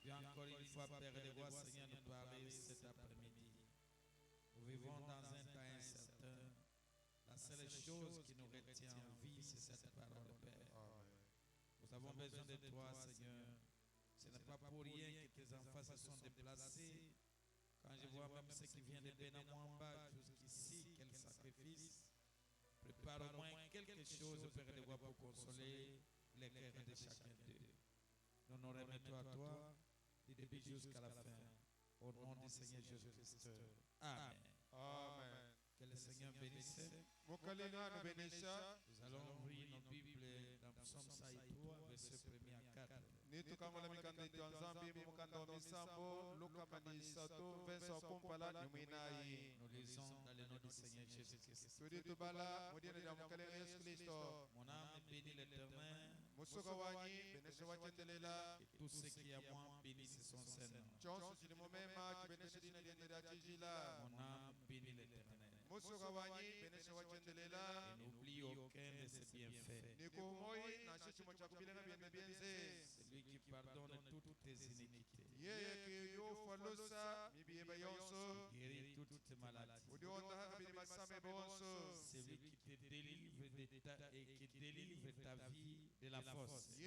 Viens encore une fois, Père de roi, Seigneur, nous parler cet après-midi. Nous vivons dans un temps incertain. La seule chose qui nous retient en vie, c'est cette parole, Père. Amen. Nous avons besoin de toi, Seigneur. Ce n'est pas pour rien que tes enfants se sont déplacés. Quand je vois même ceux qui viennent de Benamouamba jusqu'ici, quel sacrifice. Prépare au moins quelque chose, Père de roi, pour consoler les cœurs de chacun d'eux. Nous nous remettons à toi du début jusqu'à la fin. Au nom du Seigneur Jésus-Christ. Amen. Amen. Que le Seigneur bénisse. Nous allons ouvrir nos Bibles dans Psaume 103, verset 1er à 4. Nous lisons dans le nom du Seigneur Jésus-Christ. Mon âme bénit l'Éternel. Et tout ce qui est à moi bénisse son Seigneur. Mon âme bénit l'Éternel. Et n'oublie aucun de ses bienfaits. Celui qui pardonne toutes tes iniquités. Guérit toutes tes maladies. Celui qui te délivre et qui délivre ta vie de la force. Qui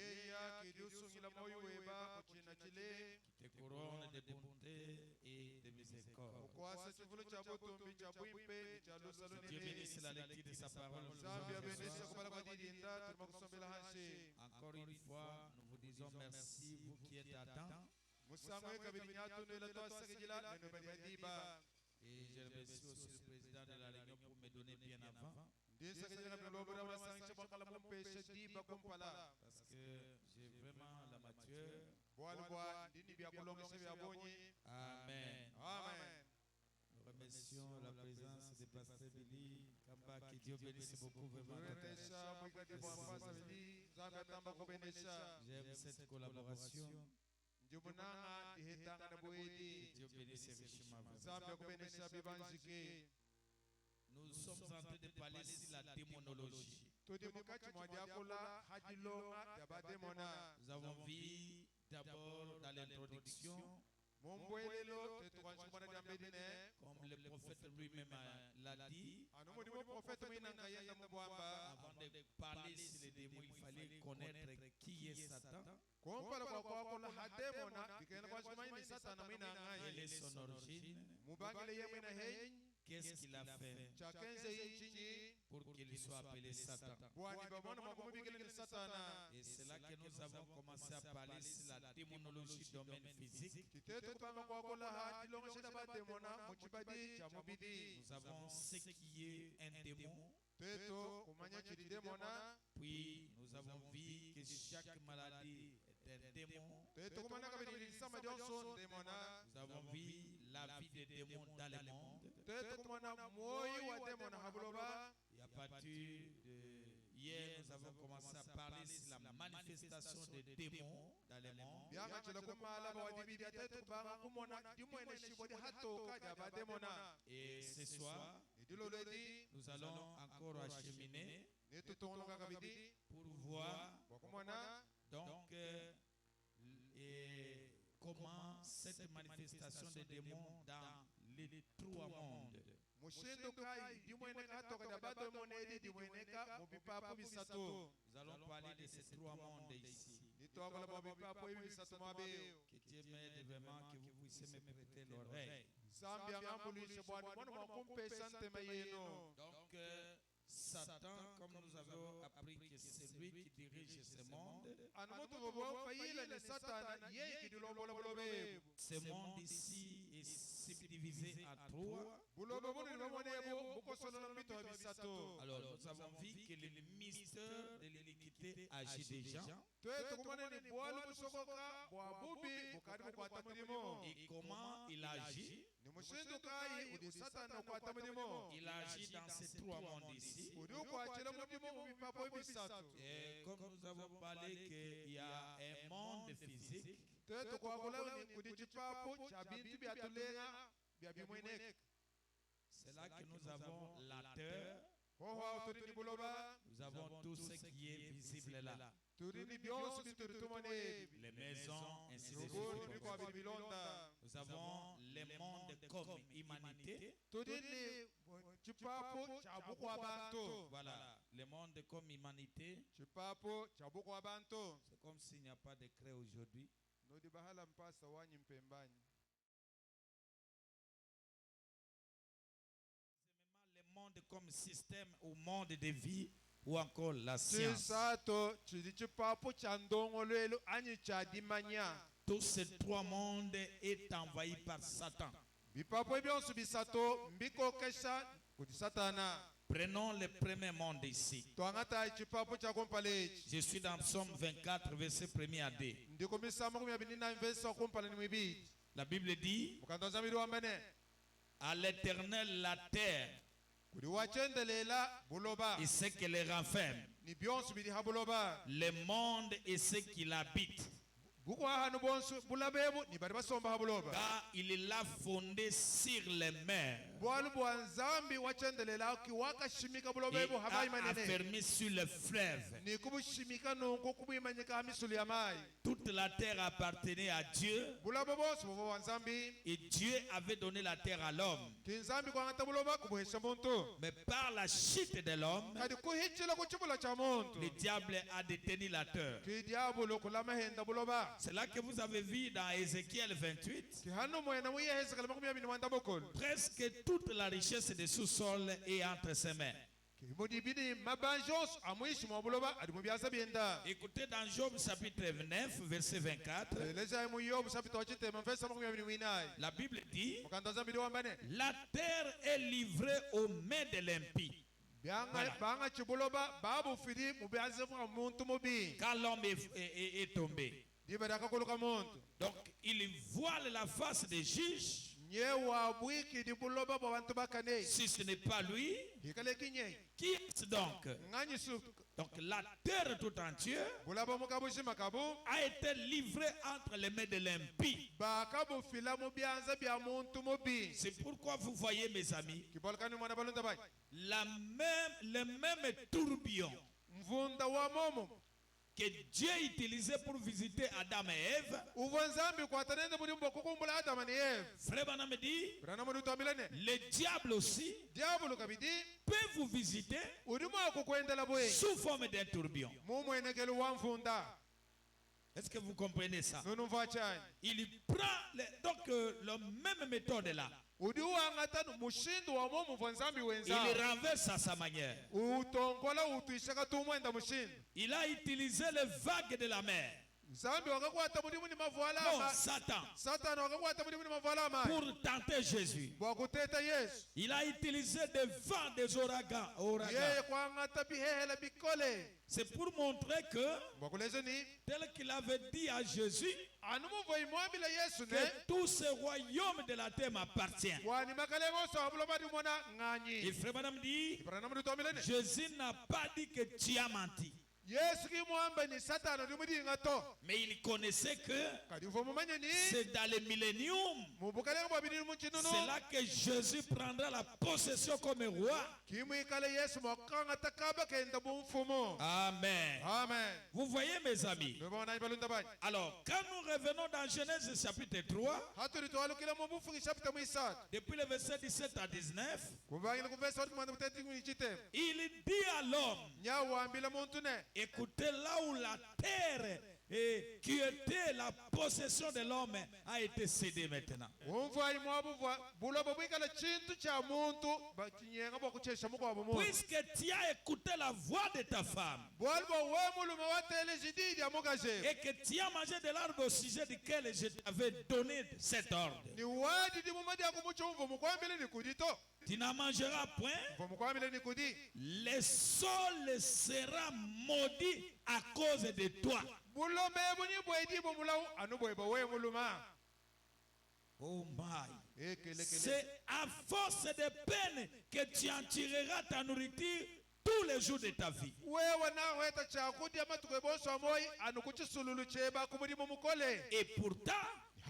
te couronne de bonté et de miséricorde. Dieu bénisse la lecture de sa parole. Encore une fois, nous vous disons merci, vous qui êtes à temps. Et je remercie aussi le président de la réunion pour me donner bien avant. Parce que j'ai vraiment la matière. Amen. Amen. Nous remercions la présence de Pasteur Billy Kamba, que Dieu bénisse beaucoup vraiment. J'aime cette collaboration. Que Dieu bénisse richement. Nous sommes en train de parler sur la démonologie. Nous avons vu d'abord dans l'introduction, comme le prophète lui-même l'a dit, avant de parler sur les démons, il fallait connaître qui est Satan. Quelle est son origine? Qu'est-ce qu'il a fait pour qu'il soit appelé Satan? Et c'est là que nous avons commencé à parler sur la démonologie du domaine physique. Nous avons ce qui est un démon. Puis nous avons vu que chaque maladie est un démon. Nous avons vu la vie des démons dans le monde. Et à partir de hier, nous avons commencé à parler sur la manifestation des démons dans le monde. Et ce soir, nous allons encore acheminer pour voir donc comment cette manifestation des démons dans les trois mondes. Nous allons parler de ces trois mondes ici. Que Dieu m'aide vraiment, que vous puissiez me prêter l'oreille. Donc, Satan, comme nous avons appris que c'est lui qui dirige ce monde. Ce monde ici est subdivisé en trois. Alors nous avons vu que le mystère de l'iniquité agit déjà. Et comment il agit? Il agit dans ces trois mondes ici. Et comme nous avons parlé qu'il y a un monde physique, c'est là que nous avons la terre, Nous avons tout ce qui est visible là. Les maisons, ainsi de suite. Nous avons les mondes comme humanité. Voilà, les mondes comme humanité. C'est comme s'il n'y a pas de décret aujourd'hui. Les mondes comme système ou monde de vie ou encore la science. Tous ces trois mondes est envahi par Satan. Prenons le premier monde ici. Je suis dans Psaume 24, verset 1er à 2. La Bible dit: à l'Éternel la terre et ce qui les renferme, le monde et ce qui l'habite. Car il l'a fondé sur les mers et a affermi sur le fleuve. Toute la terre appartenait à Dieu et Dieu avait donné la terre à l'homme. Mais par la chute de l'homme, le diable a détenu la terre. C'est là que vous avez vu dans Ézéchiel 28, presque toute la richesse des sous-sols est entre ses mains. Écoutez dans Job chapitre 9, verset 24. La Bible dit: la terre est livrée aux mains de l'impie. Voilà. Quand l'homme est tombé, donc il voile la face des juges. Si ce n'est pas lui, qui est-ce donc? Donc la terre tout entière a été livrée entre les mains de l'impie. C'est pourquoi vous voyez, mes amis, le même tourbillon que Dieu utilisait pour visiter Adam et Ève. Frère Branham dit: le diable aussi peut vous visiter sous forme d'un tourbillon. Est-ce que vous comprenez ça? Il prend donc la même méthode là. Il renverse à sa manière. Il a utilisé les vagues de la mer. Non, Satan. Pour tenter Jésus. Il a utilisé des vents, des ouragans. C'est pour montrer que, tel qu'il avait dit à Jésus, que tout ce royaume de la terre m'appartient. Et frère Madame dit: Jésus n'a pas dit que tu as menti. Mais il connaissait que c'est dans le millénium, c'est là que Jésus prendra la possession comme roi. Amen. Vous voyez, mes amis. Alors, quand nous revenons dans Genèse chapitre 3, depuis le verset 17 à 19, il dit à l'homme: écoutez, là où la terre qui était la possession de l'homme a été cédée maintenant. Puisque tu as écouté la voix de ta femme et que tu as mangé de l'arbre au sujet duquel je t'avais donné cet ordre, tu n'en mangeras point. Le sol sera maudit à cause de toi. Oh my. C'est à force de peine que tu en tireras ta nourriture tous les jours de ta vie. Et pourtant,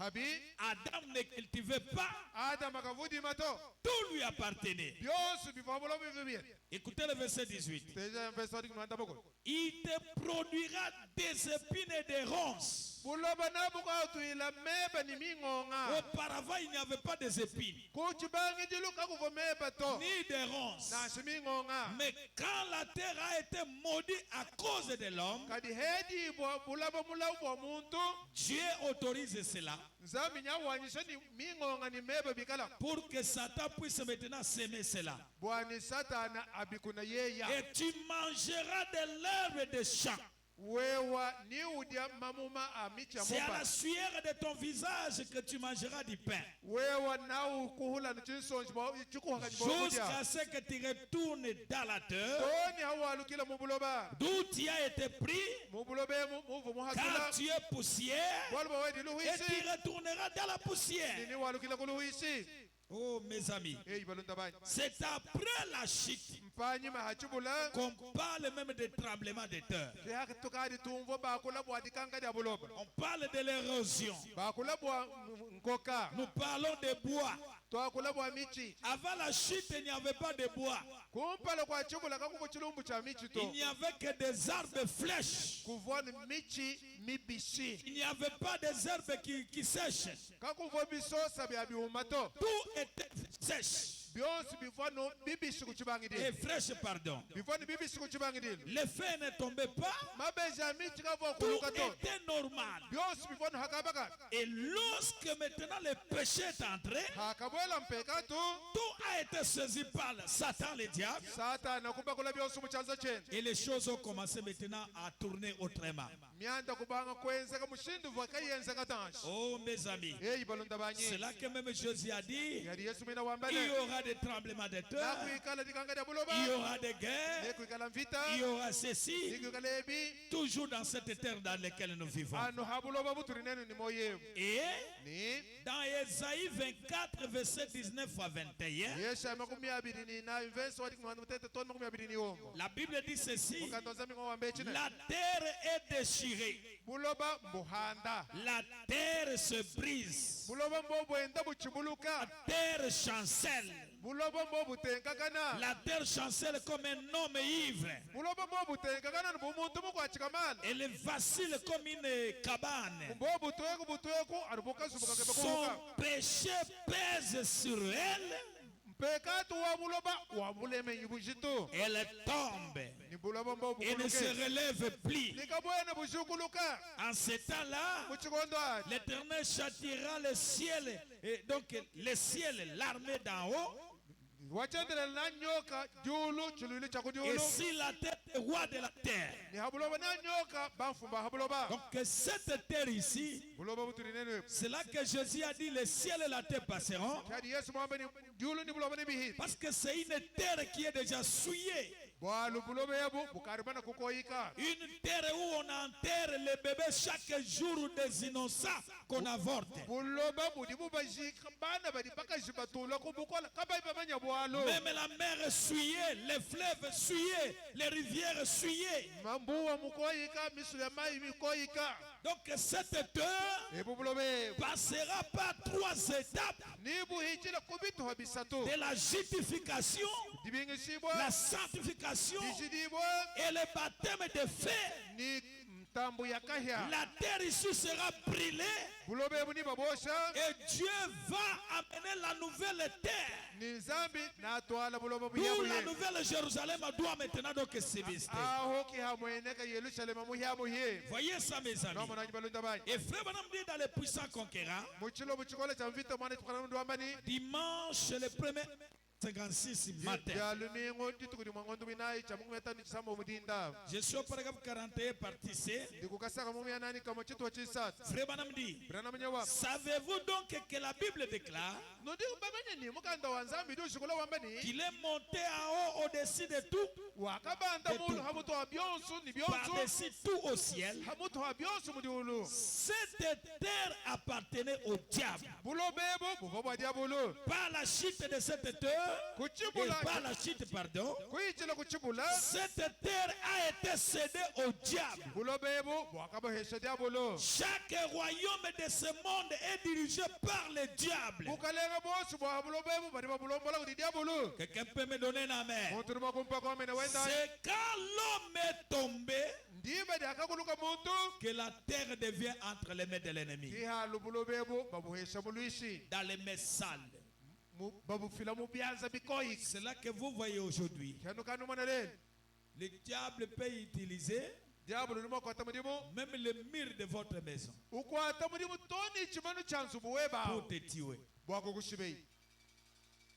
habi Adam ne cultivait pas, Adam akavudi mato tout lui appartenait. byosi biva buloba bibiri Écoutez le verset 18. teja verse wadi kunanda boko Il te produira des épines et des ronces. buloba nabuko atuila meba ni mingonga Auparavant, il n'y avait pas des épines, kuchibangi diluka kuvo meba to ni des ronces. na shimingonga Mais quand la terre a été maudite à cause de l'homme, kadi hedi bo bulaba mulau bo muntu Dieu autorise cela nzambi nyawanyisha ni mingonga ni meba bikala pour que Satan puisse maintenant s'aimer cela. bwani satana abikuna yeya Et tu mangeras de l'herbe des champs. wewa ni udia mamuma amicha C'est à mopa la sueur de ton visage que tu mangeras du pain. wewa na ukuhula ni chinsonji bo chikuhaka ni bo Jusqu'à ce que tu retournes dans la terre toni hawalukila mubuloba d'où tu as été pris, mubulobe muvu car muhasula tu es poussière, walba wedi et luhisi tu retourneras dans la poussière. nini walukila kuluhisi Oh mes amis, balonda bani c'est après la chute mpanyi mahachibula qu'on parle même de tremblement de terre. kihaka tukadi tumvo bakula bwa dikanga dia buloba On parle de l'érosion. bakula bwa nkoka Nous parlons de bois. twakula bwa michi Avant la chute, il n'y avait pas de bois. kumpala kwa chibula kakuko chilumbu cha michi Il to n'y avait que des arbres flèches. kuvona michi mibishi Il n'y avait pas des herbes qui sèchent. kakuvo bisosa bya biuma to Tout était sèche. byonsi bivano bibishi Et kuchibangidili fraîche, pardon. bivano bibishi kuchibangidili Les feuilles ne tombaient pas. mabeja ya michi kavo Tout kuluka to était normal. byonsi bivano hakabaka Et lorsque maintenant le péché est entré, hakabwela mpeka tu tout a été saisi par Satan, le diable. satana kubakula byonsi muchanza chene Et les choses ont commencé maintenant à tourner autrement. myanda kubanga kwenzeka mushindu vakaiyenzeka tanshi Oh mes amis, balonda banyi c'est là que même Jésus a dit, yali yesu mina il y wambale aura des tremblements de terre, nakuikala dikanga dia buloba il y aura des guerres, nekuikala mvita il y aura ceci, nikuikala ebi toujours dans cette terre dans laquelle nous vivons. anu habuloba buturi nenu ni moyevu Et ni dans Ésaïe 24, verset 19 à 21, yesha makumi abiri ni na verse wadi kumwana mutete ton makumi abiri ni ombo la Bible dit ceci, mukantonza mingo wambe chine la terre est déchirée, buloba mbuhanda la terre se brise, buloba mbobwenda buchibuluka la terre chancelle, buloba mbobutenkakana la terre chancelle comme un homme ivre, buloba mbobutenkakana bumuntu mukwachikamala elle vacille comme une cabane. mbobutweku butweku aribukasumuka Son kebakuka péché pèse sur elle, mpekatu wa buloba wa bulemenyi bujitu elle tombe ni buloba et ne se mbobukuluke relève plus. nikabwene bushukuluka En ce temps-là, muchikondo ati l'Éternel châtiera le ciel, et donc le ciel, l'armée d'en haut, wachendelela na nyoka julu chilwili cha et kujulu si la terre est roi de la terre. ni habuloba na nyoka bamfumba habuloba Donc cette terre ici, buloba buturi nenu c'est là que Jésus a dit, le ciel et la terre passeront, kadi yesu mwambe ni julu ni buloba ni bihi parce que c'est une terre qui est déjà souillée. bwalu buloba yebu bukaribana kukoyika Une terre où on enterre les bébés chaque jour des innocents qu'on avorte. buloba budi bubajika bana badi bakajibatula kubukola kabaiba manya bwalo Même la mer est souillée, les fleuves souillés, les rivières souillées. mambuwa mukoyika misule mai mikoyika Donc cette terre ebu buloba yebu passera par 3 étapes ni buhichila kubituha bisatu de la justification, dibingisibwa la sanctification dijidibwa et le baptême de feu. ni mtambu ya kahya La terre ici sera brûlée buloba yebu ni babosha et Dieu va amener la nouvelle terre. ni zambi natwala buloba D'où buyabu la yebu nouvelle Jérusalem doit maintenant donc s'évester. aho kihamweneka yerusalema muhyabu yebu Voyez ça mes amis. nomo nanyi balunda banyi Et frère Branham dit dans les puissants conquérants, muchilo buchikola cha mvita mwana tukana ndo ambani dimanche le 1er 56 matin. ya luningo titukudi mwangondo binayi cha mungu yatani chisamo mudinda Je suis au paragraphe 41 partie C. ndikukasaka mumu yanani kama chitu wa chisatu Frère Branham dit, brana mnyawa savez-vous donc que la Bible déclare qu'il est monté en haut au-dessus de tout, par-dessus tout au ciel. Cette terre appartenait au diable. Par la chute de cette terre, et par la chute, pardon, cette terre a été cédée au diable. Chaque royaume de ce monde est dirigé par le diable. Quelqu'un peut me donner un amen? C'est quand l'homme est tombé que la terre devient entre les mains de l'ennemi, dans les mains sales. C'est là que vous voyez aujourd'hui. Le diable peut utiliser même le mur de votre maison pour te tuer.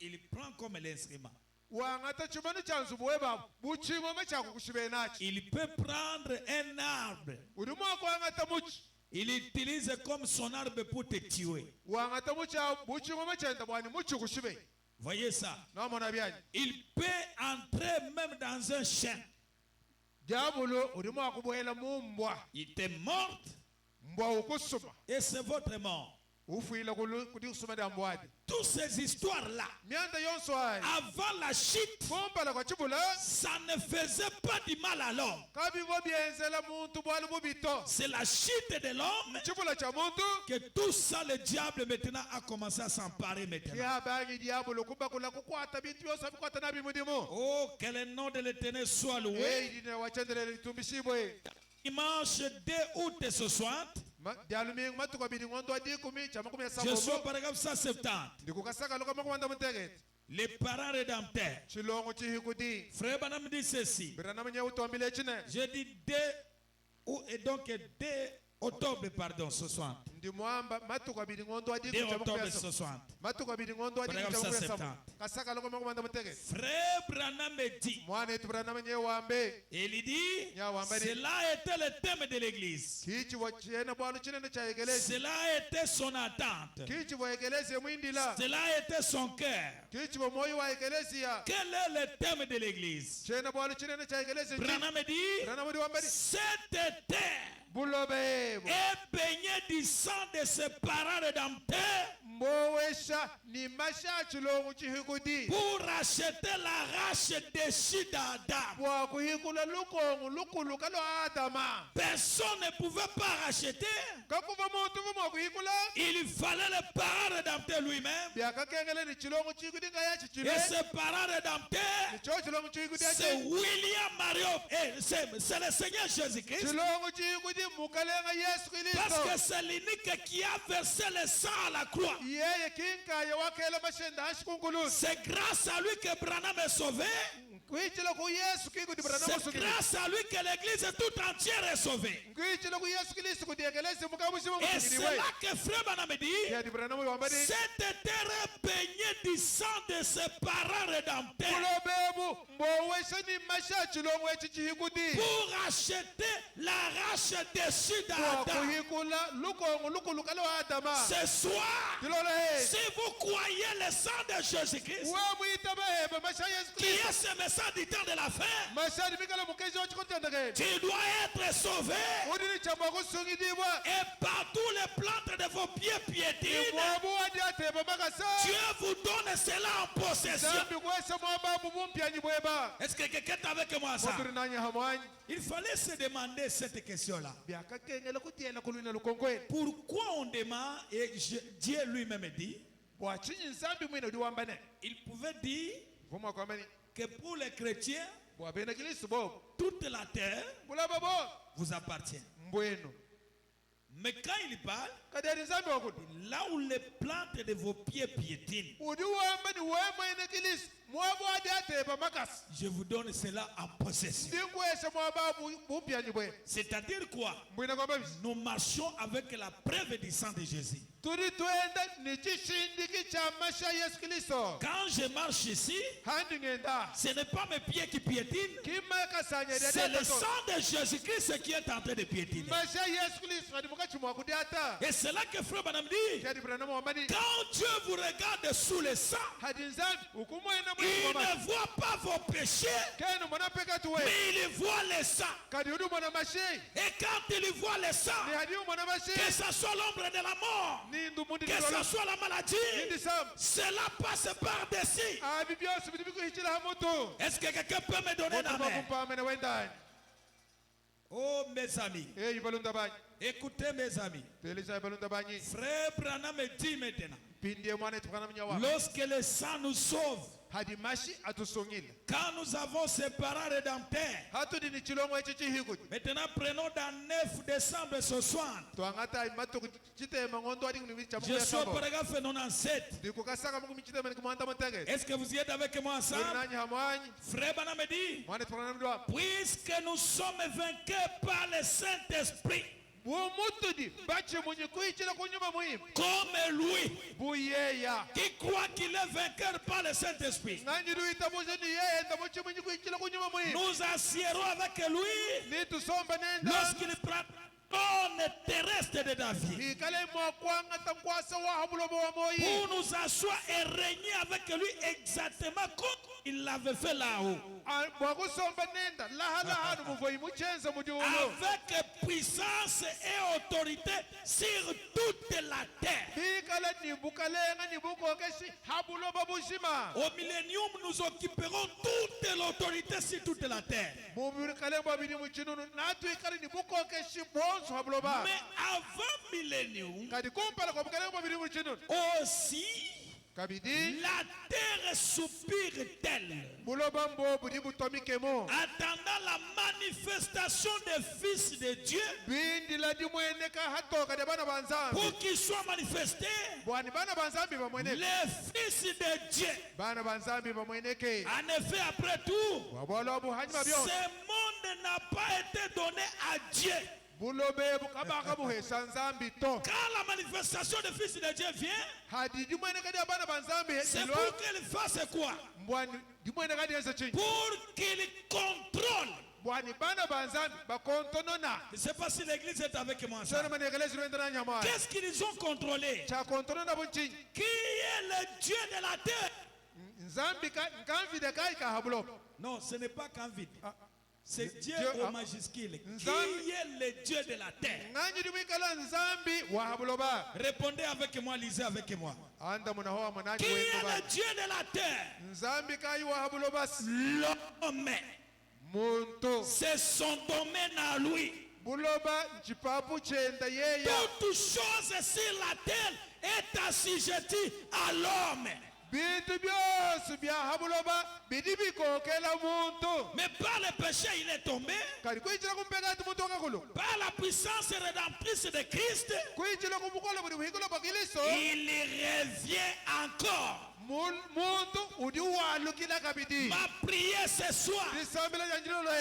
Il prend comme l'instrument. Il peut prendre un arbre. Il utilise comme son arbre pour te tuer. Voyez ça? Il peut entrer même dans un chien. Il était mort et c'est votre mort. Toutes ces histoires-là, avant la chute, ça ne faisait pas du mal à l'homme. C'est la chute de l'homme que tout ça, le diable maintenant a commencé à s'emparer maintenant. Oh, que le nom de l'Éternel soit loué. Dimanche 2 août 60. Je suis au paragraphe 170. Les parents rédempteurs. Frère Branham dit ceci. Je dis 2 octobre, pardon, 60. 2 octobre 60. Paragraphe 170. Frère Branham dit. Il dit, cela était le thème de l'église. Cela était son attente. Cela était son cœur. Quel est le thème de l'église? Branham dit, cette terre est baignée du sang de ses parents rédempteurs pour racheter la race déchue d'Adam. Personne ne pouvait pas racheter. Il fallait le parent rédempteur lui-même. Et ce parent rédempteur, c'est William Mario. C'est le Seigneur Jésus-Christ. Parce que c'est l'unique qui a versé le sang à la croix. C'est grâce à lui que Branham est sauvé. C'est grâce à lui que l'église tout entière est sauvée. Et c'est là que Frère Branham dit, cette terre est baignée du sang de ses parents rédempteurs pour acheter la race déchue d'Adam. Ce soir, si vous croyez le sang de Jésus-Christ, qui est ce message du temps de la fin, tu dois être sauvé. Et par tous les plantes de vos pieds piétinent, Dieu vous donne cela en possession. Est-ce que quelqu'un est avec moi ça? Il fallait se demander cette question-là. Pourquoi on demande, et Dieu lui-même dit, il pouvait dire que pour les chrétiens, toute la terre vous appartient. Mais quand il parle, là où les plantes de vos pieds piétinent, Je vous donne cela en possession. C'est-à-dire quoi? Nous marchons avec la preuve du sang de Jésus. Quand je marche ici, ce n'est pas mes pieds qui piétinent, c'est le sang de Jésus-Christ qui est en train de piétiner. Et c'est là que Frère Branham dit, quand Dieu vous regarde sous le sang, il ne voit pas vos péchés, mais il voit le sang. Et quand il voit le sang, que ce soit l'ombre de la mort, que ce soit la maladie, cela passe par-dessus. Est-ce que quelqu'un peut me donner un amen? Oh mes amis, écoutez mes amis, Frère Branham me dit maintenant, lorsque le sang nous sauve, quand nous avons ces parents rédempteurs, maintenant prenons dans 9 décembre ce soir, je suis au paragraphe 97. Est-ce que vous y êtes avec moi ensemble? Frère Branham me dit, puisque nous sommes vaincus par le Saint-Esprit, comme lui qui croit qu'il est vainqueur par le Saint-Esprit, nous assiérons avec lui lorsqu'il prend le terrestre de David pour nous asseoir et régner avec lui exactement comme il l'avait fait là-haut, avec puissance et autorité sur toute la terre. Au millénium, nous occuperons toute l'autorité sur toute la terre. Mais avant millénium, aussi, la terre soupire-t-elle, attendant la manifestation des fils de Dieu, pour qu'ils soient manifestés, les fils de Dieu. En effet, après tout, ce monde n'a pas été donné à Dieu. Quand la manifestation des fils de Dieu vient, c'est pour qu'il fasse quoi? Pour qu'il contrôle. Je ne sais pas si l'église est avec moi. Qu'est-ce qu'ils ont contrôlé? Qui est le Dieu de la terre? Non, ce n'est pas qu'un vide. C'est Dieu au majuscule. Qui est le Dieu de la terre? Répondez avec moi, lisez avec moi. Qui est le Dieu de la terre? L'homme. C'est son domaine à lui. Toute chose sur la terre est assujettie à l'homme. Mais par le péché, il est tombé. Par la puissance rédemptrice de Christ, il revient encore. Ma prière ce soir,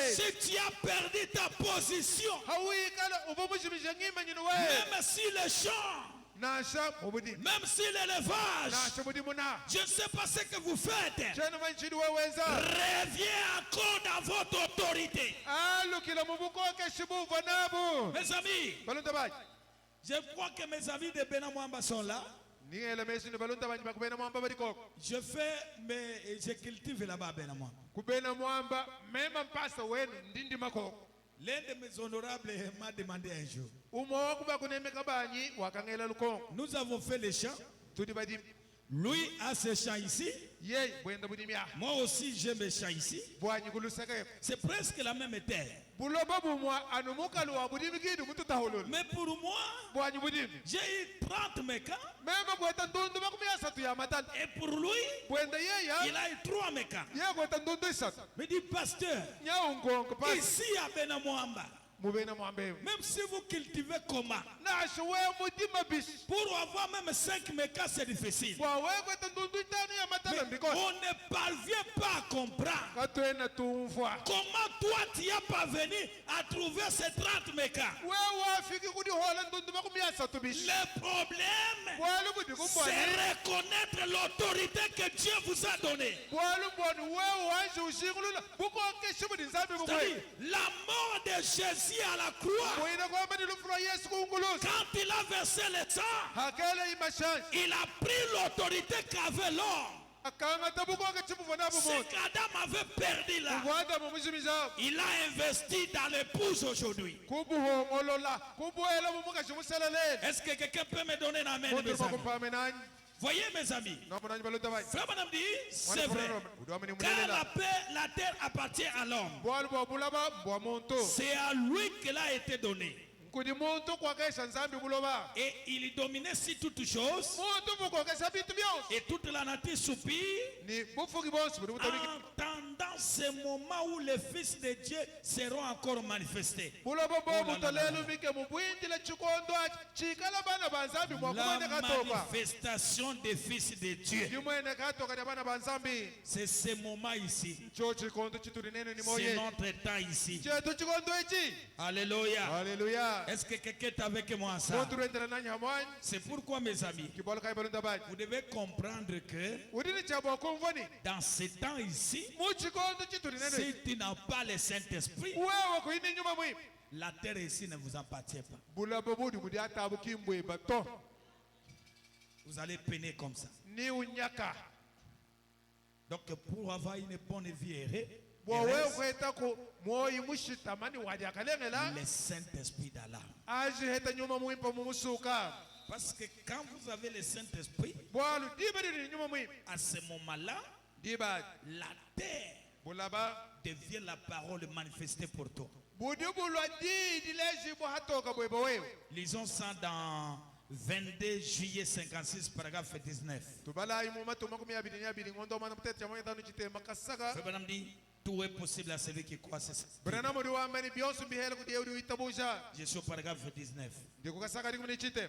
si tu as perdu ta position, même si le chant, même si l'élevage, je ne sais pas ce que vous faites, reviens encore dans votre autorité. Mes amis, je crois que mes amis de Benamwamba sont là. Je cultive là-bas à Benamwamba. L'un de mes honorables m'a demandé un jour. Nous avons fait les chants. Lui a ses chants ici. Moi aussi j'ai mes chants ici. C'est presque la même terre. Mais pour moi, j'ai eu 30 mécans. Et pour lui, il a eu 3 mécans. Me dit, pasteur, ici à Benamwamba, Même si vous cultivez comment, pour avoir même 5 mécas, c'est difficile. Mais on ne parvient pas à comprendre comment toi tu as parvenu à trouver ces 30 mécas. Le problème, c'est reconnaître l'autorité que Dieu vous a donnée. C'est-à-dire, la mort de Jésus à la croix, quand il a versé le sang, il a pris l'autorité qu'avait l'homme. Ce qu'Adam avait perdu là, il a investi dans l'épouse aujourd'hui. Est-ce que quelqu'un peut me donner un amen, mes amis? Voyez mes amis, Frère Madame dit, c'est vrai, quand la terre appartient à l'homme, c'est à lui qu'elle a été donnée. Et il dominait sur toutes choses. Et toute la nature soupire, attendant ce moment où les fils de Dieu seront encore manifestés. La manifestation des fils de Dieu, c'est ce moment ici. C'est notre temps ici. Alléluia. Alléluia. Est-ce que quelqu'un est avec moi ça? C'est pourquoi, mes amis, vous devez comprendre que dans ce temps ici, si tu n'as pas le Saint-Esprit, la terre ici ne vous appartient pas. Vous allez peiner comme ça. Donc pour avoir une bonne vie errée, le Saint-Esprit d'Allah. Parce que quand vous avez le Saint-Esprit, à ce moment-là, la terre devient la parole manifestée pour toi. Lisons ça dans 22 juillet 56, paragraphe 19. Madame dit, tout est possible à celui qui croit, c'est ça. Je suis au paragraphe 19.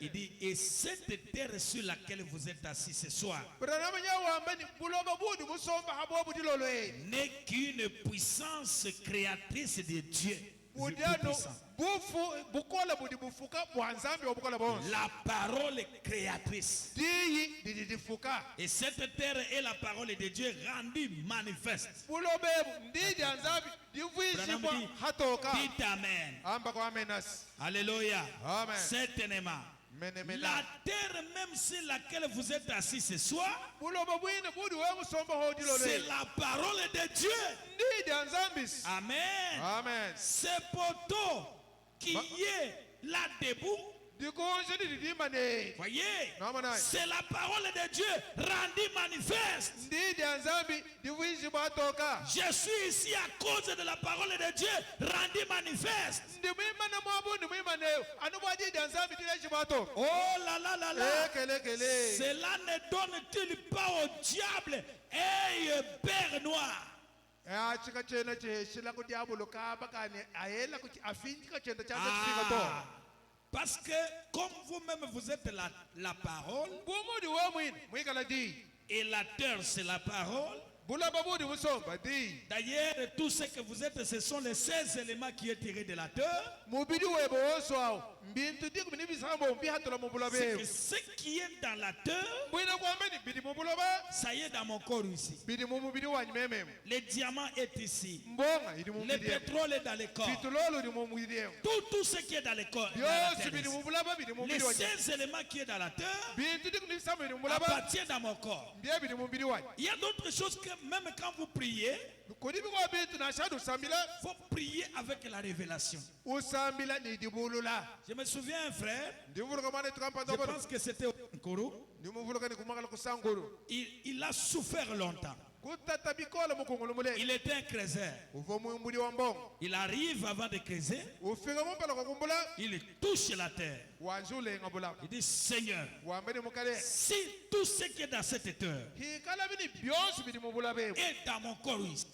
Il dit, et cette terre sur laquelle vous êtes assis ce soir n'est qu'une puissance créatrice de Dieu. La parole créatrice. Et cette terre est la parole de Dieu rendue manifeste. Dites Amen. Alléluia. Certainement. La terre même sur laquelle vous êtes assis ce soir, c'est la parole de Dieu. Amen. Amen. Ce poteau qui est là debout, voyez, c'est la parole de Dieu rendue manifeste. Je suis ici à cause de la parole de Dieu rendue manifeste. Oh là là là là. Cela ne donne-t-il pas au diable un père noir? Parce que comme vous-même vous êtes la parole, et la terre c'est la parole. D'ailleurs, tout ce que vous êtes, ce sont les 16 éléments qui est tiré de la terre. C'est que ce qui est dans la terre, ça y est dans mon corps ici. Le diamant est ici. Le pétrole est dans le corps. Tout ce qui est dans le corps. Les 16 éléments qui est dans la terre appartiennent à mon corps. Il y a d'autres choses que même quand vous priez, il faut prier avec la révélation. Je me souviens un frère, je pense que c'était au Nkuru, il a souffert longtemps. Il était un créseur. Il arrive avant de creuser. Il touche la terre. Il dit Seigneur, si tout ce qui est dans cette terre est dans mon corps ici,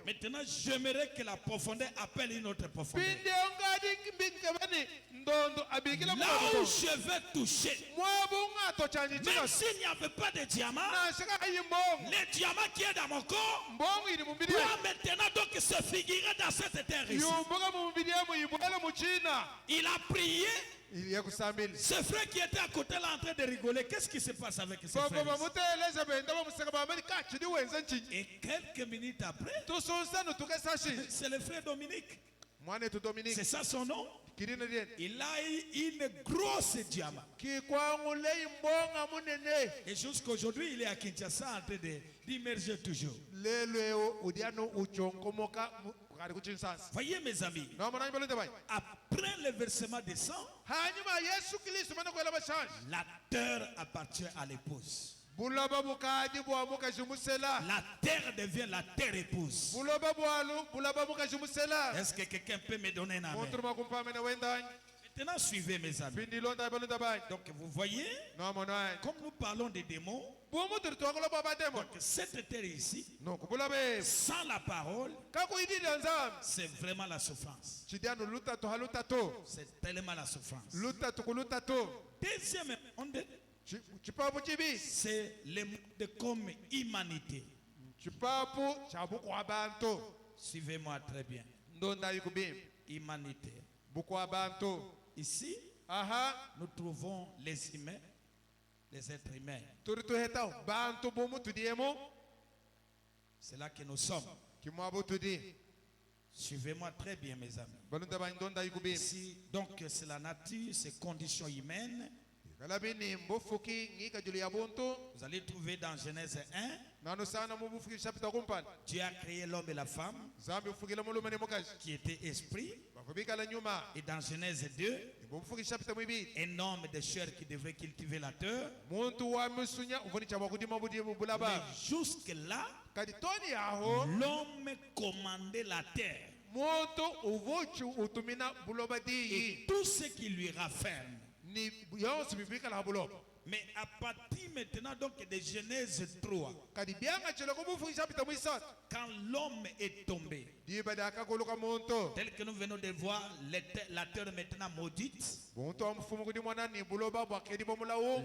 maintenant j'aimerais que la profondeur appelle une autre profondeur. Là où je vais toucher, même s'il n'y avait pas de diamant, le diamant qui est dans mon corps doit maintenant donc se figurer dans cette terre ici. Il a prié. Ce frère qui était à côté là en train de rigoler, qu'est-ce qui se passe avec ce frère? Et quelques minutes après, c'est le frère Dominique. C'est ça son nom? Il a eu une grosse diamant. Et jusqu'aujourd'hui, il est à Kinshasa en train d'immerger toujours. Voyez mes amis, après le versement des sangs, la terre appartient à l'épouse. La terre devient la terre épouse. Est-ce que quelqu'un peut me donner un amen? Maintenant, suivez mes amis. Donc, vous voyez, comme nous parlons des démons, donc cette terre ici, sans la parole, c'est vraiment la souffrance. C'est tellement la souffrance. Deuxième monde, c'est le monde comme humanité. Suivez-moi très bien. Humanité. Ici, nous trouvons les humains, les êtres humains. C'est là que nous sommes. Suivez-moi très bien, mes amis. Ici, donc, c'est la nature, c'est conditions humaines. Vous allez trouver dans Genèse 1, Dieu a créé l'homme et la femme qui étaient esprits. Et dans Genèse 2, un homme de chair qui devrait cultiver la terre. Mais jusque-là, l'homme commandait la terre. Et tout ce qui lui rafferme. Mais à partir maintenant donc de Genèse 3, quand l'homme est tombé, tel que nous venons de voir, la terre maintenant maudite,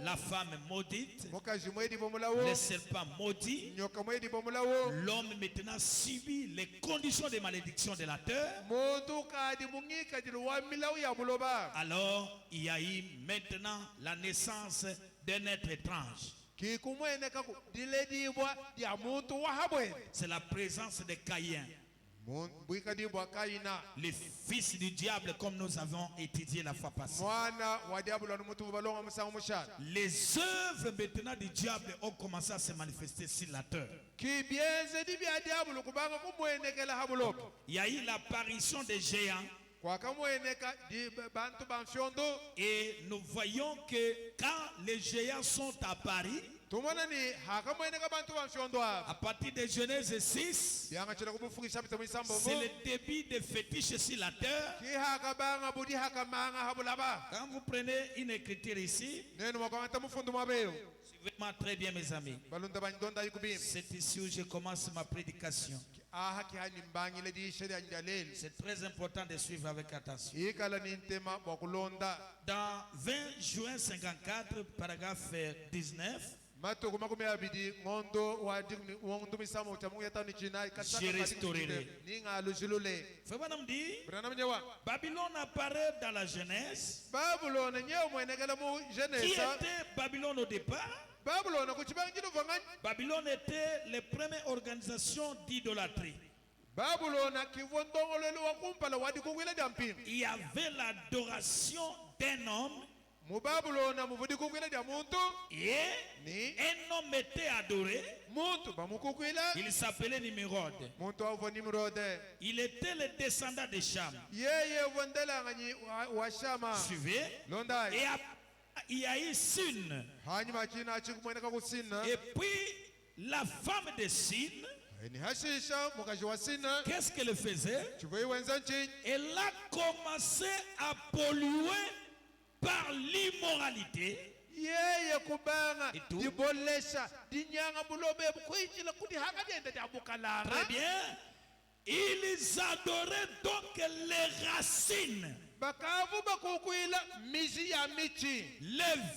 la femme maudite, le serpent maudit, l'homme maintenant subit les conditions de malédiction de la terre. Alors il y a eu maintenant la naissance d'un être étrange. C'est la présence de Caïn, le fils du diable, comme nous avons étudié la fois passée. Les œuvres maintenant du diable ont commencé à se manifester sur la terre. Il y a eu l'apparition des géants. Et nous voyons que quand les géants sont apparus, à partir de Genèse 6, c'est le début des fétiches sur la terre. Quand vous prenez une écriture ici, suivez-moi très bien, mes amis. C'est ici où je commence ma prédication. C'est très important de suivre avec attention. Dans 20 juin 54, paragraphe 19, j'ai restauré. Babylone apparaît dans la Genèse. Qui était Babylone au départ? Babylone était la première organisation d'idolâtrie. Il y avait l'adoration d'un homme. Et un homme était adoré. Il s'appelait Nimrod. Il était le descendant de Cham. Suivez. Et il y a eu Sin. Et puis la femme de Sin Qu'est-ce qu'elle faisait? Elle a commencé à polluer par l'immoralité. Et tout. Très bien. Ils adoraient donc les racines, les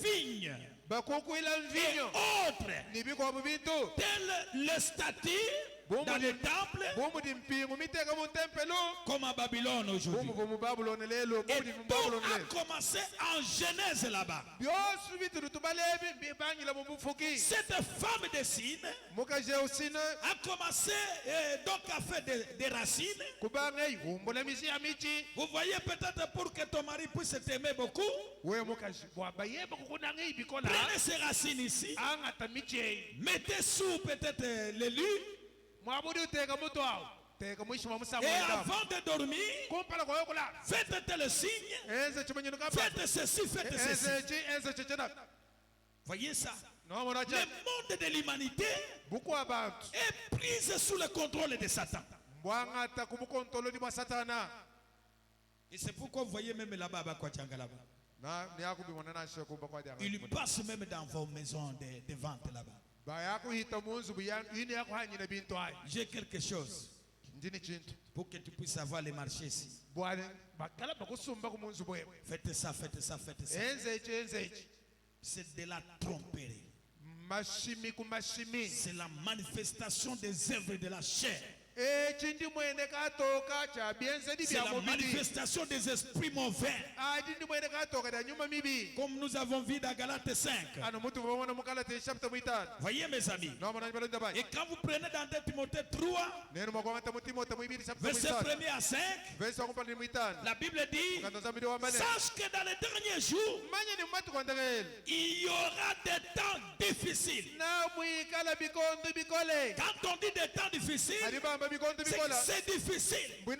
vignes et autres, tels les statues dans les temples, comme à Babylone aujourd'hui. Et tout a commencé en Genèse là-bas. Cette femme de Sine a commencé donc à faire des racines. Vous voyez, peut-être pour que ton mari puisse t'aimer beaucoup, prenez ces racines ici, mettez sous peut-être le lit. Et avant de dormir, faites tel signe, faites ceci, faites ceci. Voyez ça? Le monde de l'humanité est pris sous le contrôle de Satan. Et c'est pourquoi vous voyez même là-bas, il passe même dans vos maisons de vente là-bas. J'ai quelque chose pour que tu puisses avoir les marchés ici. Faites ça, faites ça, faites ça. C'est de la tromperie. C'est la manifestation des œuvres de la chair. C'est la manifestation des esprits mauvais. Comme nous avons vu dans Galates 5. Voyez mes amis. Et quand vous prenez dans 2 Timothée 3, verset 1er à 5, la Bible dit, sache que dans les derniers jours, il y aura des temps difficiles. Quand on dit des temps difficiles, c'est difficile. Et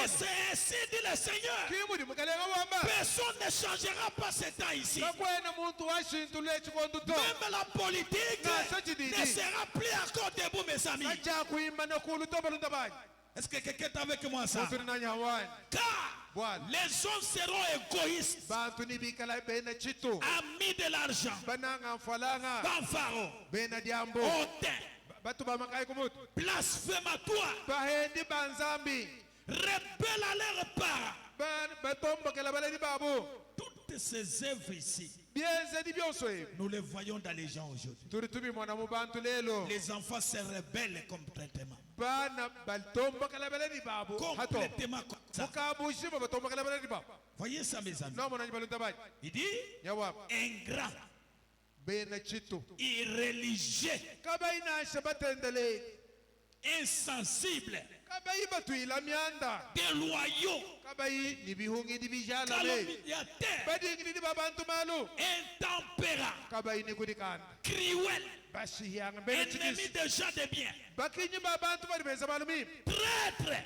c'est ainsi dit le Seigneur. Personne ne changera pas ces temps ici. Même la politique ne sera plus encore debout, mes amis. Est-ce que quelqu'un est avec moi ça? Car les hommes seront égoïstes, amis de l'argent, fanfarons, hautains, blasphématoires, rebelles à leur part. Toutes ces œuvres ici, nous les voyons dans les gens aujourd'hui. Les enfants se rebellent complètement. Complètement comme ça. Voyez ça, mes amis. Il dit ingrat, irreligieux, insensible, déloyaux, calomniateurs, intempérants, cruels, ennemis des gens de bien, traîtres,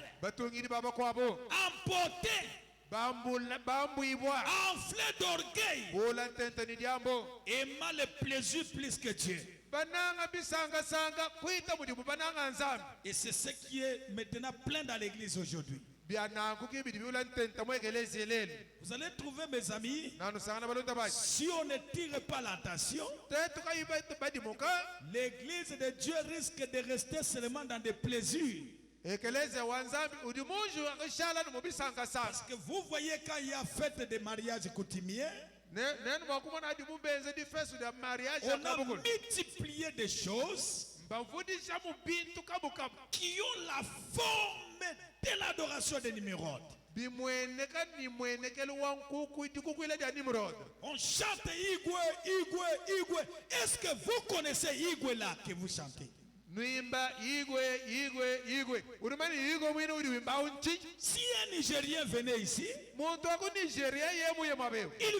emportés, enflés d'orgueil, aimant le plaisir plus que Dieu. Et c'est ce qui est maintenant plein dans l'église aujourd'hui. Vous allez trouver, mes amis, si on ne tire pas l'attention, l'église de Dieu risque de rester seulement dans des plaisirs. Parce que vous voyez, quand il y a fête de mariage coutumier, on a multiplié des choses qui ont la forme de l'adoration des Nimrod. On chante Igwe, Igwe, Igwe. Est-ce que vous connaissez Igwe là que vous chantez? Si un Nigérien venait ici, il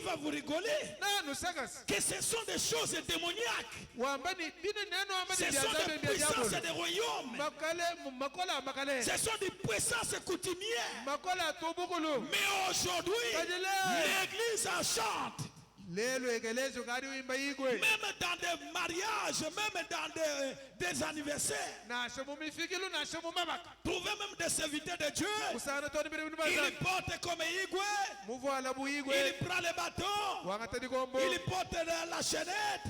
va vous rigoler. Que ce sont des choses démoniaques. Ce sont des puissances des royaumes. Ce sont des puissances coutumières. Mais aujourd'hui, l'église en chante. Même dans des mariages, même dans des anniversaires. Trouvez même des serviteurs de Dieu. Il porte comme Igwe. Il prend le bâton. Il porte la chaînette.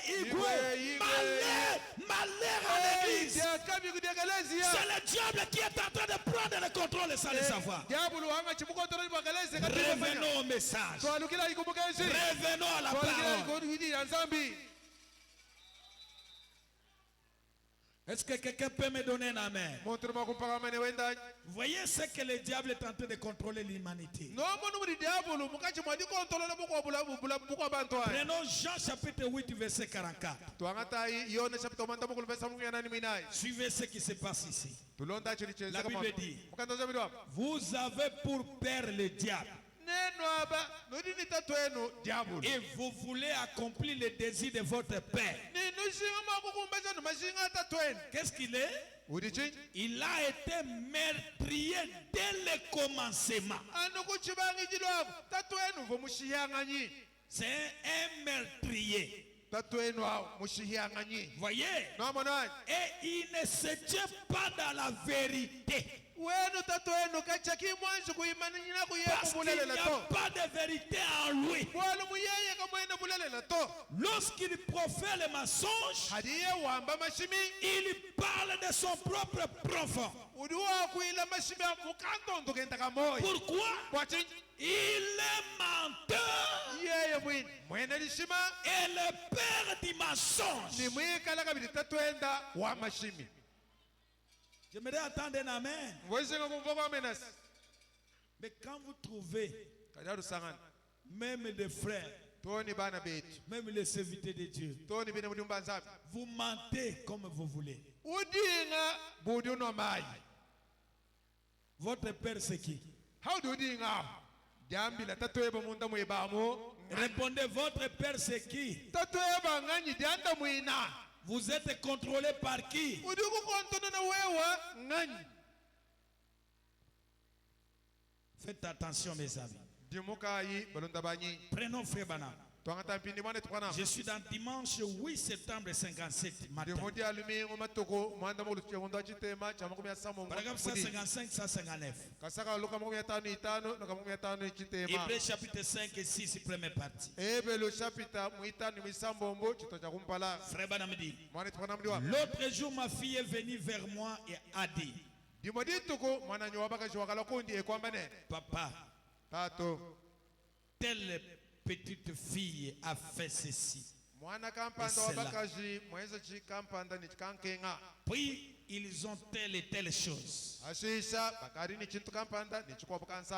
Igwe. Malheur à l'église. C'est le diable qui est en train de prendre le contrôle sans le savoir. Revenons au message. Revenons à la parole. Est-ce que quelqu'un peut me donner un amen? Vous voyez ce que le diable est en train de contrôler l'humanité. Prenons Jean chapitre 8 verset 44. Suivez ce qui se passe ici. La Bible dit, vous avez pour père le diable. Et vous voulez accomplir les désirs de votre père. Qu'est-ce qu'il est? Il a été meurtrier dès le commencement. C'est un meurtrier. Voyez? Et il ne se tient pas dans la vérité. Parce qu'il n'y a pas de vérité en lui. Lorsqu'il profère le mensonge, il parle de son propre profond. Pourquoi? Il est menteur et le père du mensonge. J'aimerais attendre un amen. Mais quand vous trouvez même les frères, même les serviteurs de Dieu, vous mentez comme vous voulez. Votre père c'est qui? Répondez, votre père c'est qui? Vous êtes contrôlé par qui? Faites attention mes amis. Prenons Frère Branham. Je suis dans dimanche 8 septembre 57 matin. Paragraphe 155, 159. Hébreux chapitre 5 et 6, première partie. Frère Branham dit, l'autre jour ma fille est venue vers moi et a dit, papa, telle petite fille a fait ceci. Puis ils ont telle et telle chose.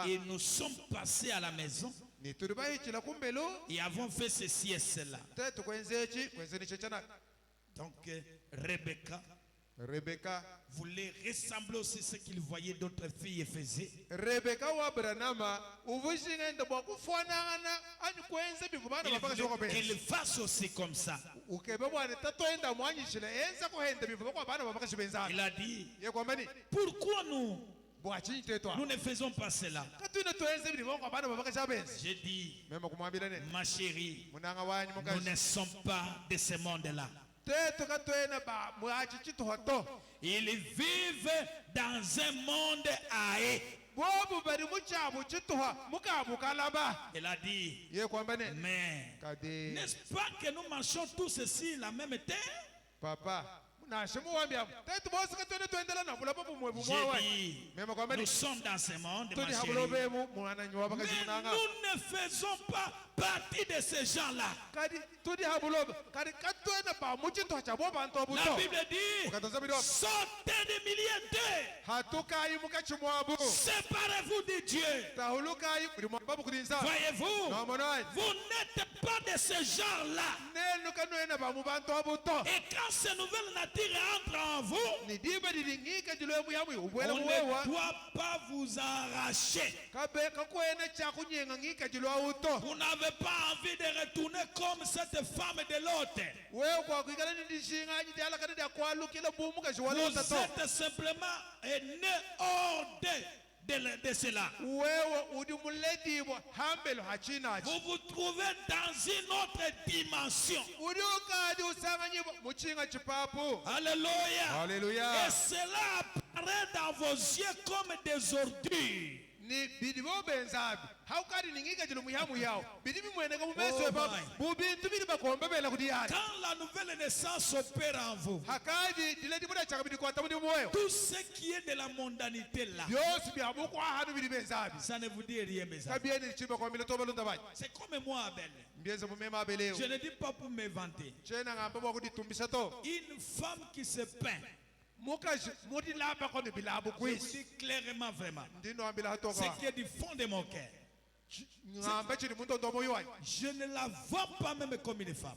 Et nous sommes passés à la maison et avons fait ceci et cela. Donc Rebecca voulait ressembler aussi à ce qu'il voyait d'autres filles faisaient. Qu'il fasse aussi comme ça. Il a dit, pourquoi nous ne faisons pas cela? J'ai dit, ma chérie, nous ne sommes pas de ce monde-là. Ils vivent dans un monde haï. Il a dit, mais n'est-ce pas que nous marchons tous ici la même terre? Papa, j'ai dit, nous sommes dans ce monde, ma chérie. Mais nous ne faisons pas partie de ces gens-là. La Bible dit, sortez des milliers d'eux. Séparez-vous de Dieu. Voyez-vous, vous n'êtes pas de ces gens-là. Et quand ces nouvelles natures entrent en vous, on ne doit pas vous arracher. Vous n'avez pas envie de retourner comme cette femme de l'autre. Vous êtes simplement né hors de cela. Vous vous trouvez dans une autre dimension. Alléluia. Alléluia. Et cela apparaît dans vos yeux comme des ordures. Quand la nouvelle naissance opère en vous, tout ce qui est de la mondanité là, ça ne vous dit rien, mes amis. C'est comme moi, Abel. Je ne dis pas pour me vanter. Une femme qui se peint, je vous dis clairement, vraiment, ce qui est du fond de mon cœur, je ne la vois pas même comme une femme.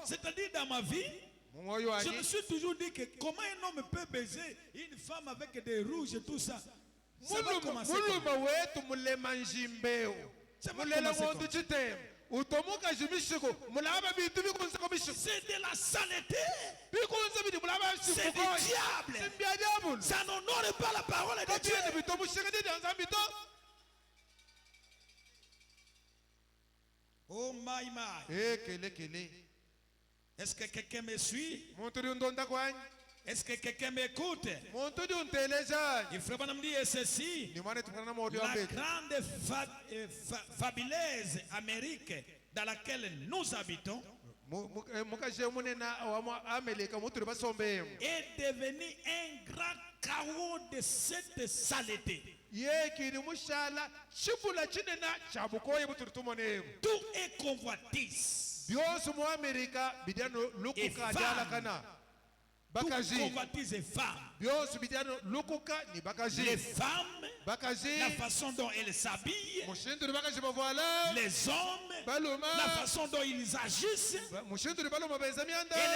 C'est-à-dire dans ma vie, je me suis toujours dit que comment un homme peut baiser une femme avec des rouges et tout ça. Ça va commencer comme c'est de la saleté. C'est du diable. Ça n'honore pas la parole de Dieu. Oh my my. Est-ce que quelqu'un me suit? Est-ce que quelqu'un m'écoute? Il faut me dire ceci. La grande fabuleuse Amérique dans laquelle nous habitons est devenue un grand chaos de cette saleté. Tout est convoitise. Et femme. Tout convoitise et femme. Les femmes, la façon dont elles s'habillent, les hommes, la façon dont ils agissent, et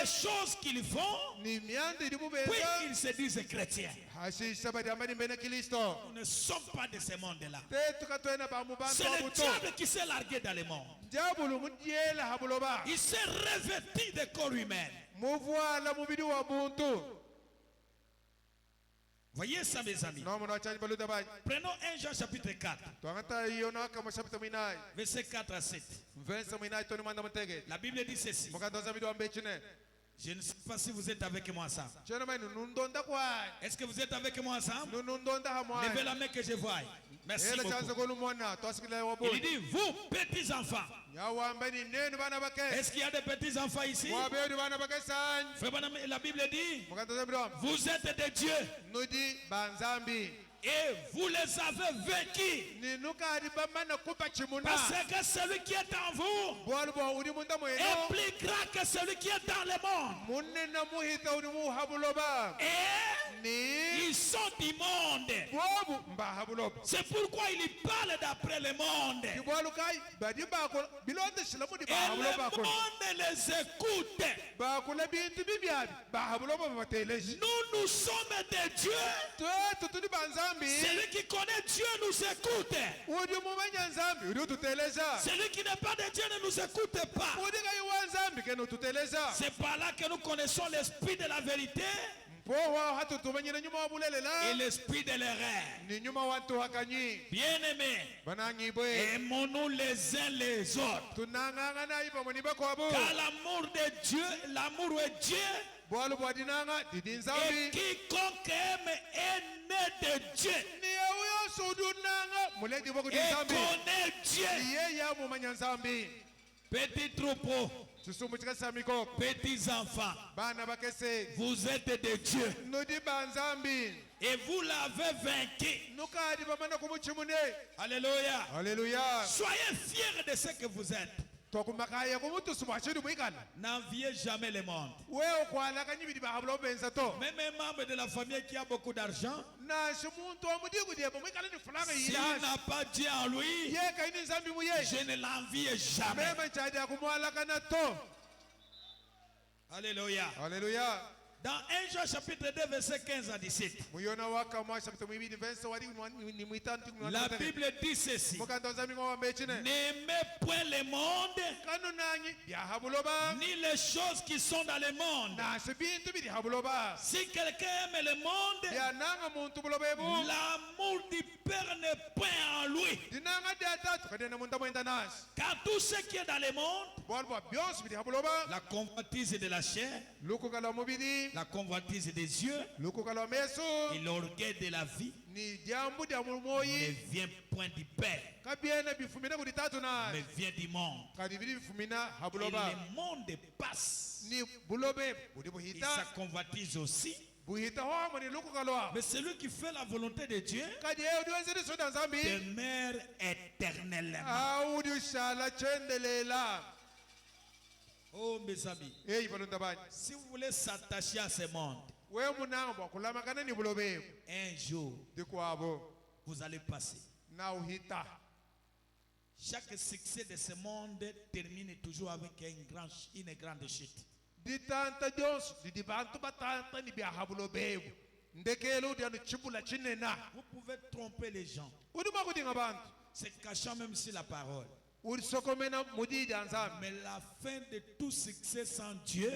les choses qu'ils font, puis ils se disent chrétiens. Nous ne sommes pas de ce monde-là. C'est le diable qui s'est largué dans le monde. Il s'est revêtu de corps humain. Voyez ça, mes amis. Prenons 1 Jean chapitre 4, verset 4 à 7. La Bible dit ceci. Je ne sais pas si vous êtes avec moi ensemble. Est-ce que vous êtes avec moi ensemble? Levez la main que je vois. Merci beaucoup. Il dit, vous, petits enfants. Est-ce qu'il y a des petits enfants ici? La Bible dit, vous êtes des dieux. Et vous les avez vaincus. Parce que celui qui est en vous est plus grand que celui qui est dans le monde. Et ils sont du monde. C'est pourquoi il parle d'après le monde. Et le monde les écoute. Nous sommes des dieux. Celui qui connaît Dieu nous écoute. Celui qui n'est pas de Dieu ne nous écoute pas. C'est par là que nous connaissons l'esprit de la vérité et l'esprit de l'erreur. Bien-aimés, aimons-nous les uns les autres. Car l'amour de Dieu, l'amour est Dieu. Et quiconque aime est né de Dieu. Et connaît Dieu. Petit troupeau, petits enfants, vous êtes des dieux. Et vous l'avez vaincu. Alléluia. Alléluia. Soyez fiers de ce que vous êtes. N'enviez jamais le monde. Même un membre de la famille qui a beaucoup d'argent, s'il n'a pas Dieu en lui, je ne l'envie jamais. Alléluia. Alléluia. Dans 1 Jean chapitre 2 verset 15 à 17. La Bible dit ceci. N'aimez point le monde, ni les choses qui sont dans le monde. Si quelqu'un aime le monde, l'amour du Père n'est point en lui. Car tout ce qui est dans le monde, la convoitise de la chair, la convoitise des yeux et l'orgueil de la vie ne vient point du Père, mais vient du monde. Et le monde passe, et sa convoitise aussi. Mais celui qui fait la volonté de Dieu demeure éternellement. Oh mes amis, si vous voulez s'attacher à ce monde, un jour, vous allez passer. Chaque succès de ce monde termine toujours avec une grande chute. Vous pouvez tromper les gens, se cachant même sur la parole. Mais la fin de tout succès sans Dieu,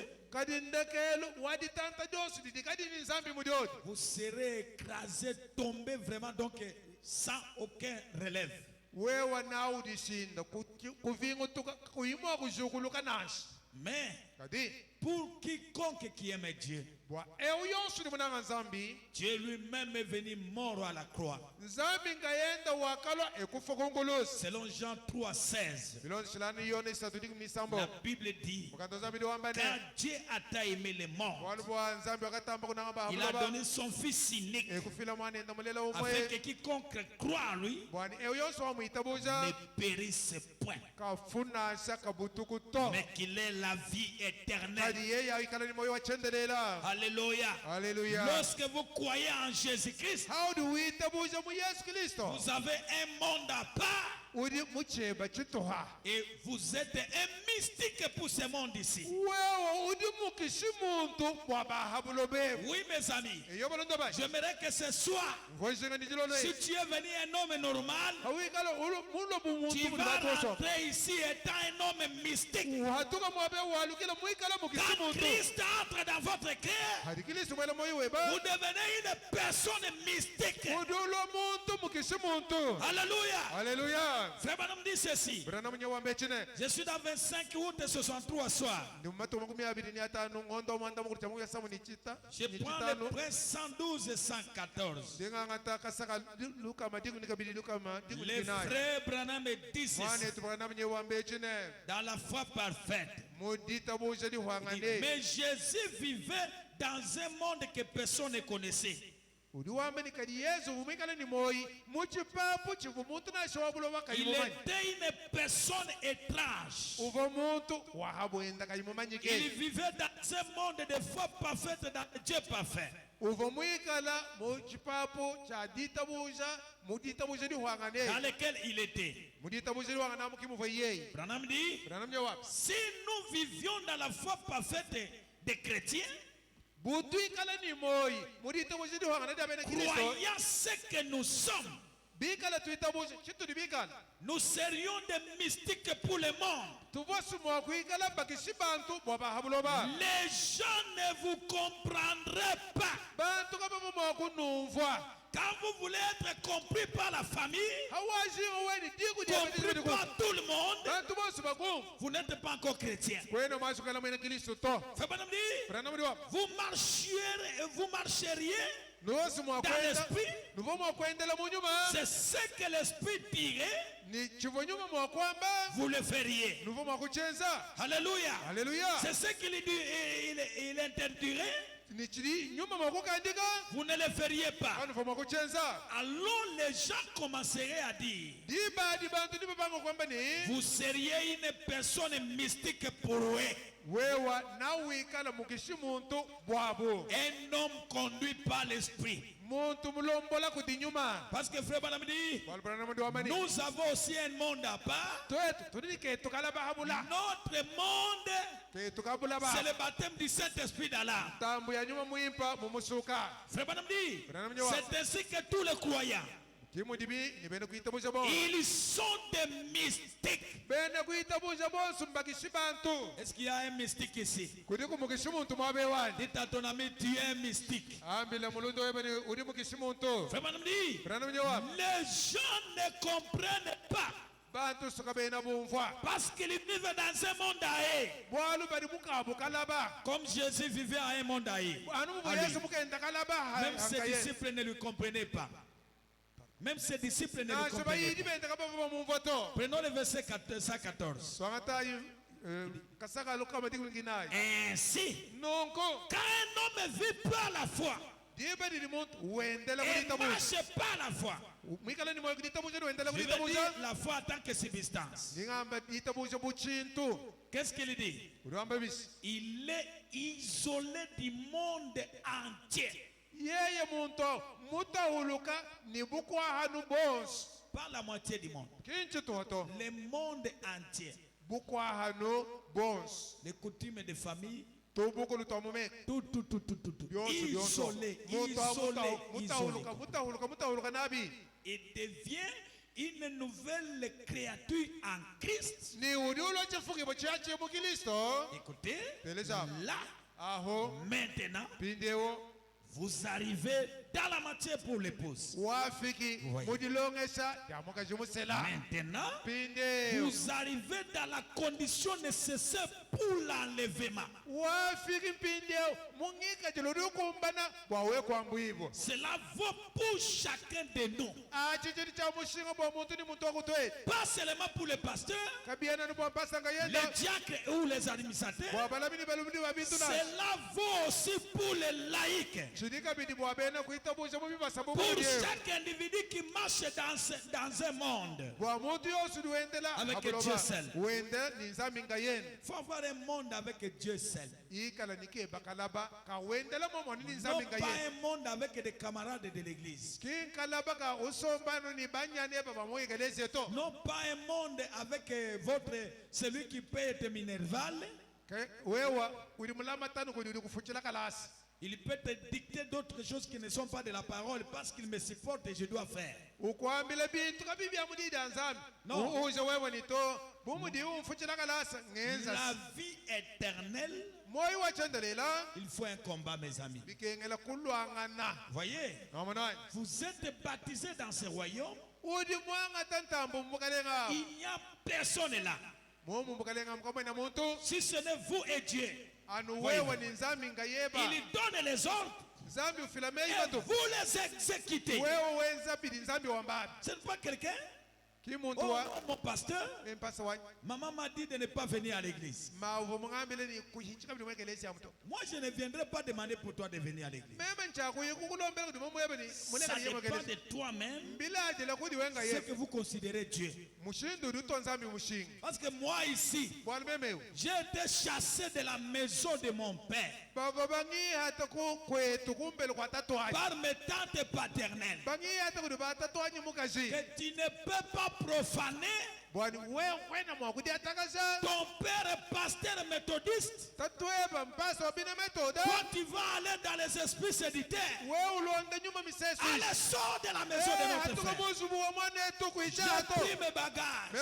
vous serez écrasé, tombé vraiment, donc sans aucun relève. Mais pour quiconque qui aime Dieu, Dieu lui-même est venu mort à la croix. Selon Jean 3,16, la Bible dit, car Dieu a tant aimé les morts, il a donné son Fils unique, afin que quiconque croit en lui ne périsse point, mais qu'il ait la vie éternelle. Alléluia. Alléluia. Lorsque vous croyez en Jésus-Christ, vous avez un monde à part. Et vous êtes un mystique pour ce monde ici. Oui, mes amis, j'aimerais que ce soir, si tu es venu un homme normal, tu vas rentrer ici étant un homme mystique. Quand Christ entre dans votre cœur, vous devenez une personne mystique. Alléluia. Alléluia. Frère Branham dit ceci. Je suis dans 25 août 63 soir. Je prends le presse 112 et 114. Les frères Branham dit ceci. Dans la foi parfaite. Mais Jésus vivait dans un monde que personne ne connaissait. Il était une personne étrange. Il vivait dans un monde de foi parfaite, dans Dieu parfait. Dans lequel il était. Branham dit, si nous vivions dans la foi parfaite des chrétiens, croyant ce que nous sommes, nous serions des mystiques pour le monde. Les gens ne vous comprendraient pas. Quand vous voulez être compris par la famille, compris par tout le monde, vous n'êtes pas encore chrétien. Vous marcheriez dans l'esprit. C'est ce que l'esprit dirait. Vous le feriez. Alléluia. C'est ce qu'il dit. Il interdirait. Vous ne le feriez pas. Alors les gens commenceraient à dire, vous seriez une personne mystique pour eux. Un homme conduit par l'esprit. Parce que frère Branham dit, nous avons aussi un monde à part. Notre monde, c'est le baptême du Saint-Esprit d'Allah. Frère Branham dit, c'est ainsi que tous les croyants, ils sont des mystiques. Est-ce qu'il y a un mystique ici? Dites à ton ami, tu es un mystique. Frère Branham dit, les gens ne comprennent pas. Parce qu'ils vivent dans un monde ailleurs. Comme Jésus vivait à un monde ailleurs. Même ses disciples ne le comprenaient pas. Même ses disciples ne le comprenaient pas. Prenons le verset 114. Ainsi, quand un homme vit par la foi et marche par la foi, je veux dire la foi en tant que substance. Qu'est-ce qu'il dit? Il est isolé du monde entier. Pas la moitié du monde. Le monde entier. Les coutumes de famille. Tout. Isolé. Il devient une nouvelle créature en Christ. Écoutez, là, maintenant, vous arrivez dans la matière pour l'épouse. Maintenant, vous arrivez dans la condition nécessaire pour l'enlèvement. Cela vaut pour chacun de nous. Pas seulement pour les pasteurs, les diacres ou les administrateurs. Cela vaut aussi pour les laïcs. Pour chaque individu qui marche dans un monde avec Dieu seul. Il faut avoir un monde avec Dieu seul. Non pas un monde avec des camarades de l'église. Non pas un monde avec celui qui peut être minerval. Il peut te dicter d'autres choses qui ne sont pas de la parole parce qu'il me supporte et je dois faire. Non. La vie éternelle, il faut un combat, mes amis. Voyez, vous êtes baptisés dans ce royaume. Il n'y a personne là. Si ce n'est vous et Dieu. Voyez, il donne les ordres et vous les exécutez. Ce n'est pas quelqu'un. Oh, non, mon pasteur, maman m'a dit de ne pas venir à l'église. Moi, je ne viendrai pas demander pour toi de venir à l'église. Ça dépend de toi-même ce que vous considérez Dieu. Parce que moi ici, j'ai été chassé de la maison de mon père par mes tantes paternelles. Que tu ne peux pas profaner. Ton père est pasteur méthodiste. Toi, tu vas aller dans les esprits séditaires. Allez, sors de la maison de notre frère. J'ai pris mes bagages.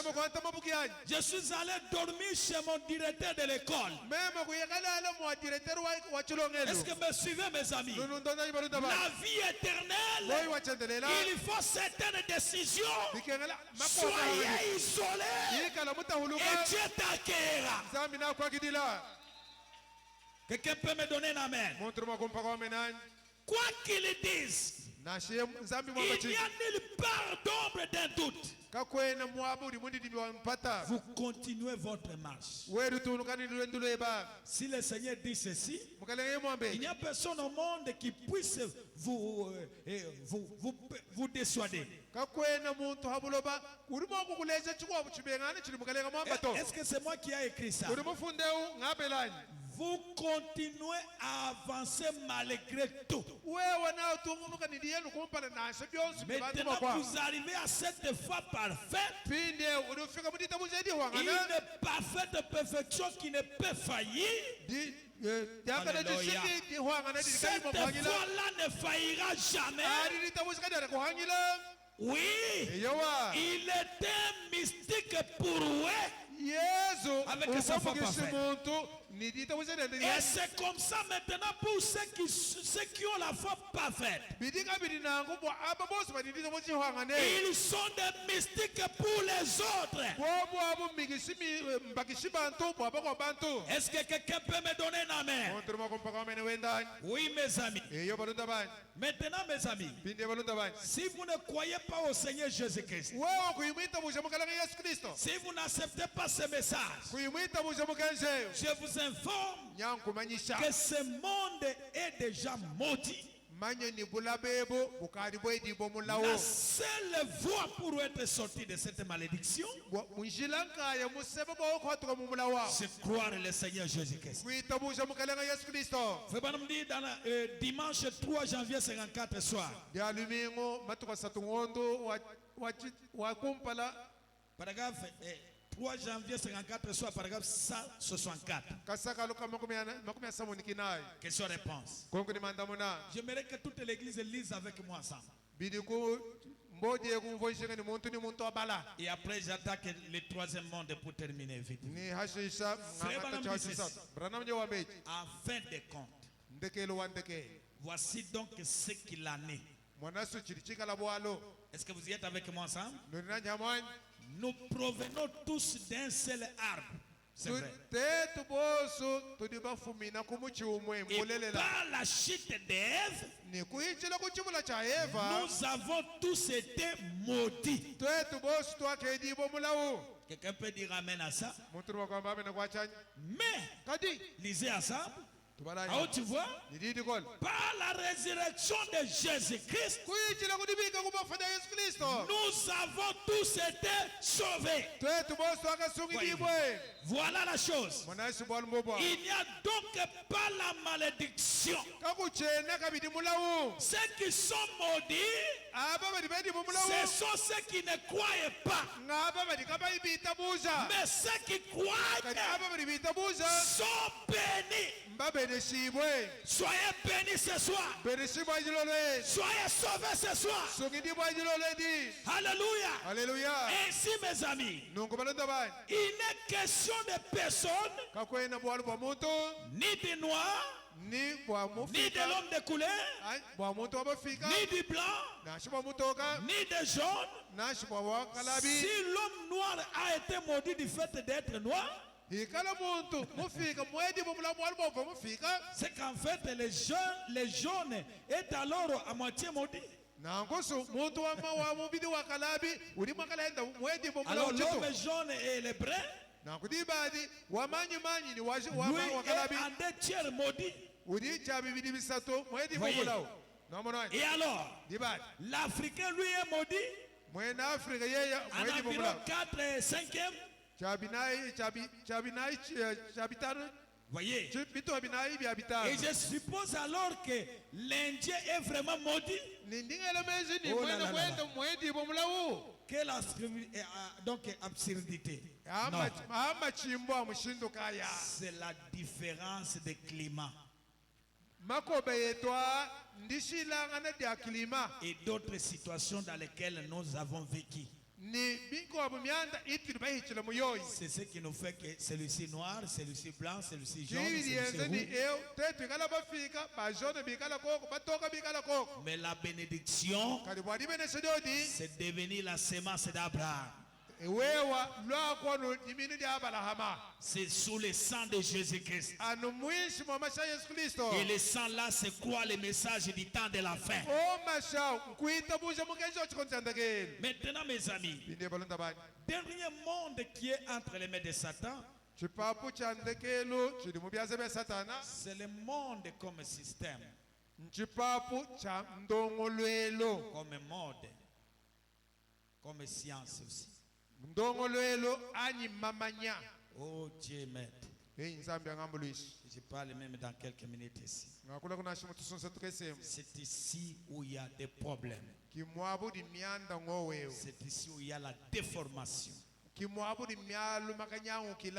Je suis allé dormir chez mon directeur de l'école. Est-ce que me suivez, mes amis? La vie éternelle, il faut certaines décisions. Soyez isolés et Dieu t'accueillera. Quelqu'un peut me donner un amen? Quoi qu'il dise, il n'y a nulle part d'ombre d'un doute. Vous continuez votre marche. Si le Seigneur dit ceci, il n'y a personne au monde qui puisse vous dissuader. Est-ce que c'est moi qui ai écrit ça? vous continuez à avancer malgré tout. Maintenant, vous arrivez à cette foi parfaite. Une parfaite perfection qui ne peut faillir. Alléluia. Cette foi-là ne faillira jamais. Oui, il était mystique pour eux. Avec sa foi parfaite. Et c'est comme ça maintenant pour ceux qui ont la foi parfaite. Ils sont des mystiques pour les autres. Est-ce que quelqu'un peut me donner un amen? Oui, mes amis. Maintenant, mes amis, si vous ne croyez pas au Seigneur Jésus-Christ, si vous n'acceptez pas ce message, je vous informe que ce monde est déjà maudit. La seule voie pour être sorti de cette malédiction, c'est croire le Seigneur Jésus-Christ. Dimanche 3 janvier 54 soir, paragraphe 3 janvier 54 soir, paragraphe 164. Question-réponse. J'aimerais que toute l'église lise avec moi ensemble. Et après, j'attaque le troisième monde pour terminer vite. En fin de compte, voici donc ce qu'il en est. Est-ce que vous y êtes avec moi ensemble? Nous provenons tous d'un seul arbre. C'est vrai. Et par la chute d'Ève, nous avons tous été maudits. Quelqu'un peut dire amen à ça? Mais, lisez ensemble. Ah, tu vois, par la résurrection de Jésus-Christ, nous avons tous été sauvés. Voilà la chose. Il n'y a donc pas la malédiction. Ceux qui sont maudits, ce sont ceux qui ne croient pas. Mais ceux qui croient sont bénis. Soyez bénis ce soir. Soyez sauvés ce soir. Alléluia. Ainsi, mes amis, il n'est question de personne, ni de noir, ni de l'homme de couleur, ni du blanc, ni de jaune. Si l'homme noir a été maudit du fait d'être noir, c'est qu'en fait les jaunes est alors à moitié maudit. Alors l'homme jaune et le brun, lui est en 2 tiers maudit. Voyez. Et alors, l'Africain lui est maudit en environ 4 et 5e. Voyez. Et je suppose alors que l'Indien est vraiment maudit. Oh là là là. Quelle absurdité. C'est la différence de climat et d'autres situations dans lesquelles nous avons vécu. C'est ce qui nous fait que celui-ci noir, celui-ci blanc, celui-ci jaune, celui-ci rouge. Mais la bénédiction, c'est devenu la semence d'Abraham. C'est sous le sang de Jésus-Christ. Et le sang là, c'est quoi le message du temps de la fin? Maintenant, mes amis, dernier monde qui est entre les mains de Satan, c'est le monde comme système, comme mode, comme science aussi. Oh Dieu m'aide. Je parle même dans quelques minutes ici. C'est ici où il y a des problèmes. C'est ici où il y a la déformation. Vous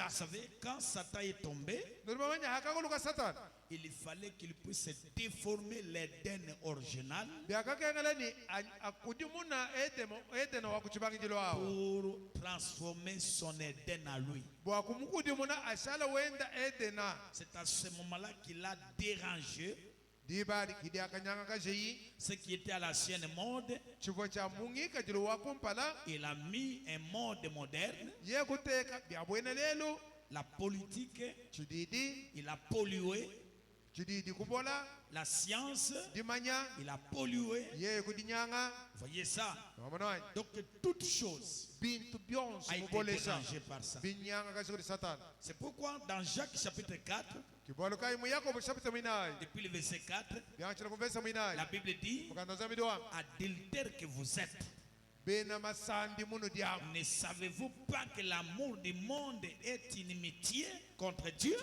savez, quand Satan est tombé, il fallait qu'il puisse déformer l'Éden original pour transformer son Éden à lui. C'est à ce moment-là qu'il a dérangé ce qui était à l'ancienne mode. Il a mis un mode moderne. La politique, il a pollué. La science, il a pollué. Voyez ça? Donc toute chose a été dérangée par ça. C'est pourquoi dans Jacques chapitre 4, depuis le verset 4, la Bible dit: adultère que vous êtes, ne savez-vous pas que l'amour du monde est inimitié contre Dieu?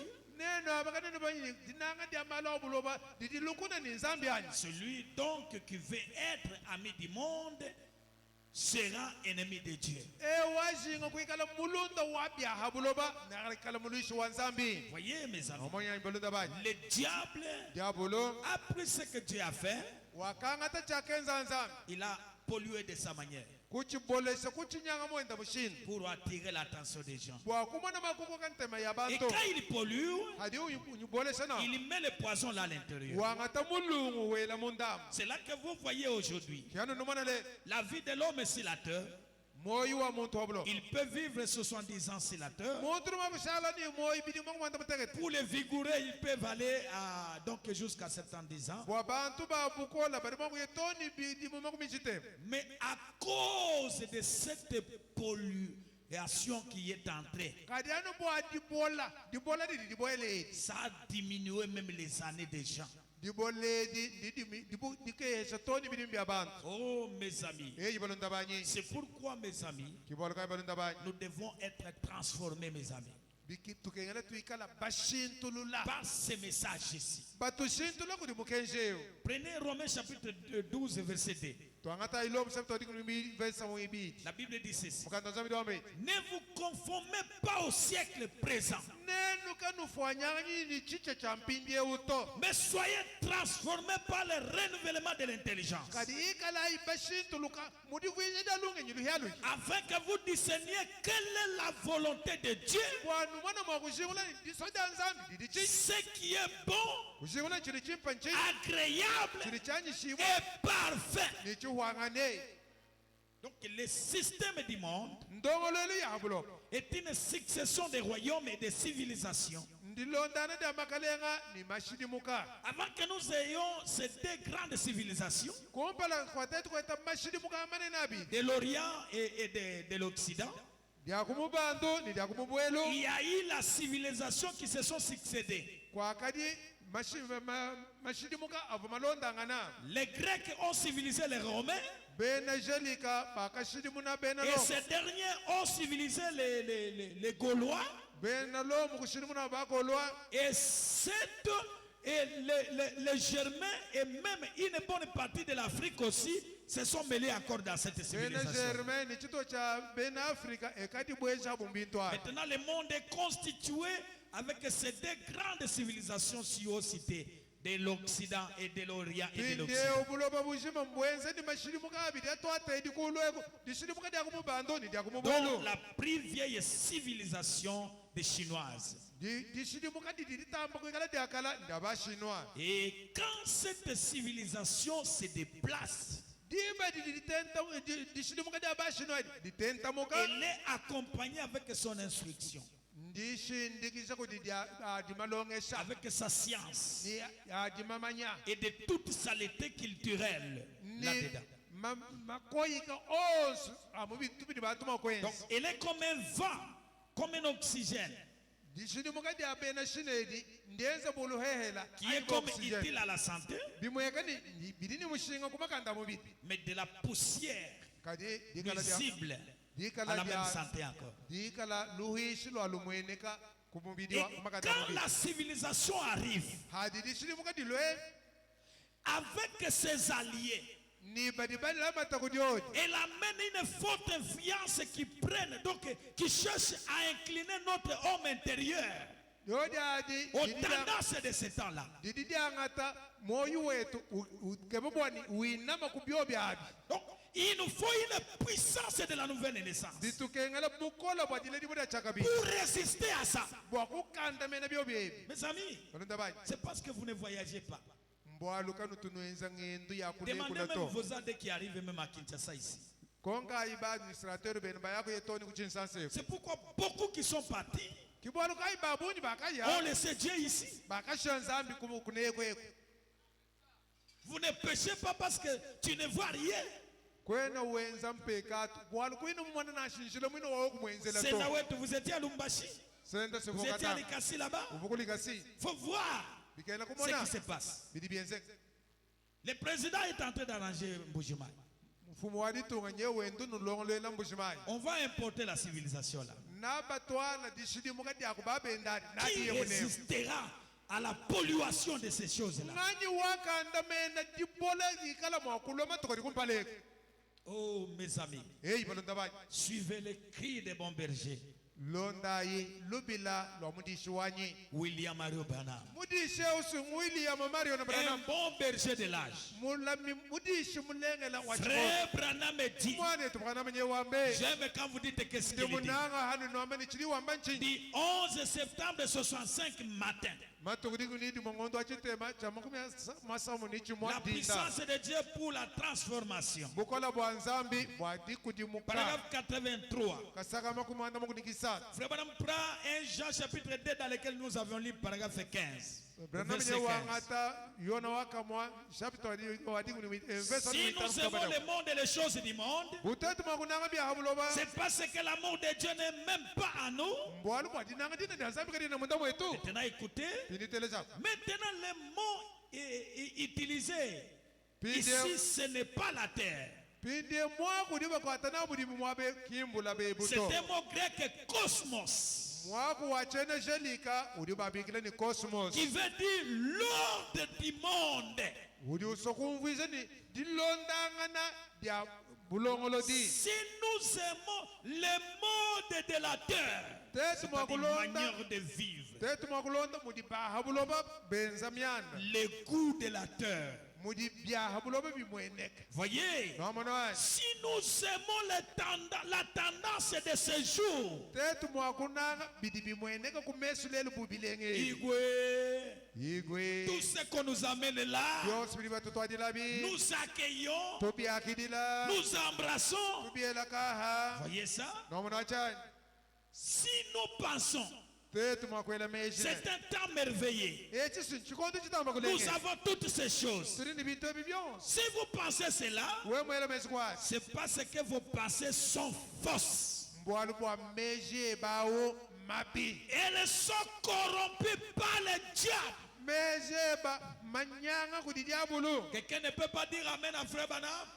Celui donc qui veut être ami du monde sera ennemi de Dieu. Voyez mes amis, le diable a pris ce que Dieu a fait, il a pollué de sa manière pour attirer l'attention des gens. Et quand il pollue, il met le poison là à l'intérieur. C'est là que vous voyez aujourd'hui la vie de l'homme est la terre. Il peut vivre 70 ans sénateur. Pour les vigoureux, ils peuvent aller donc jusqu'à 70 ans. Mais à cause de cette pollution qui est entrée, ça a diminué même les années des gens. Oh mes amis, c'est pourquoi mes amis, nous devons être transformés mes amis par ce message ici. Prenez Romains chapitre 12 verset 2. La Bible dit ceci: ne vous conformez pas au siècle présent, mais soyez transformés par le renouvellement de l'intelligence, afin que vous discerniez quelle est la volonté de Dieu, ce qui est bon, agréable et parfait. Donc le système du monde est une succession de royaumes et de civilisations. Avant que nous ayons ces deux grandes civilisations, de l'Orient et de l'Occident, il y a eu la civilisation qui se sont succédées. Les Grecs ont civilisé les Romains, et ces derniers ont civilisé les Gaulois, et les Germains et même une bonne partie de l'Afrique aussi se sont mêlés encore dans cette civilisation. Maintenant le monde est constitué avec ces deux grandes civilisations si haut citées, de l'Occident et de l'Orient et de l'Occident. Donc la plus vieille civilisation des Chinoises. Et quand cette civilisation se déplace, elle est accompagnée avec son instruction, avec sa science et de toute saleté culturelle là-dedans. Donc elle est comme un vent, comme un oxygène, qui est comme utile à la santé, mais de la poussière nuisible à la même santé encore. Et quand la civilisation arrive, avec ses alliés, elle amène une forte influence qui prenne, donc qui cherche à incliner notre homme intérieur aux tendances de ce temps-là. Donc, il nous faut une puissance de la nouvelle naissance pour résister à ça. Mes amis, c'est parce que vous ne voyagez pas. Demandez même vos aides qui arrivent même à Kinshasa ici. C'est pourquoi beaucoup qui sont partis ont laissé Dieu ici. Vous ne péchez pas parce que tu ne vois rien. C'est là où vous étiez à Lumbashi. Vous étiez à Likasi là-bas. Il faut voir ce qui se passe. Le président est en train d'arranger Mbujimaï. On va importer la civilisation là. Qui résistera à la pollution de ces choses-là? Oh mes amis, suivez les cris des bons bergers. William Mario Branham, un bon berger de l'âge. Frère Branham dit, j'aime quand vous dites qu'est-ce qu'il dit. Du 11 septembre 65 matin, la puissance de Dieu pour la transformation. Paragraphe 83. Frère Branham prend un Jean chapitre 2 dans lequel nous avons lu paragraphe 15. Verset 15. Si nous aimons le monde et les choses du monde, c'est parce que l'amour de Dieu n'est même pas à nous. Maintenant écoutez, maintenant le mot utilisé ici, ce n'est pas la terre. C'est un mot grec cosmos, qui veut dire l'ordre du monde. Si nous aimons le monde de la terre, c'est une manière de vivre, le goût de la terre. Voyez, si nous aimons la tendance de ce jour, tout ce qu'on nous amène là, nous accueillons, nous embrassons. Voyez ça? Si nous pensons, c'est un temps merveilleux, nous avons toutes ces choses. Si vous pensez cela, c'est parce que vos pensées sont fausses. Elles sont corrompues par le diable. Quelqu'un ne peut pas dire amen à Frère Branham.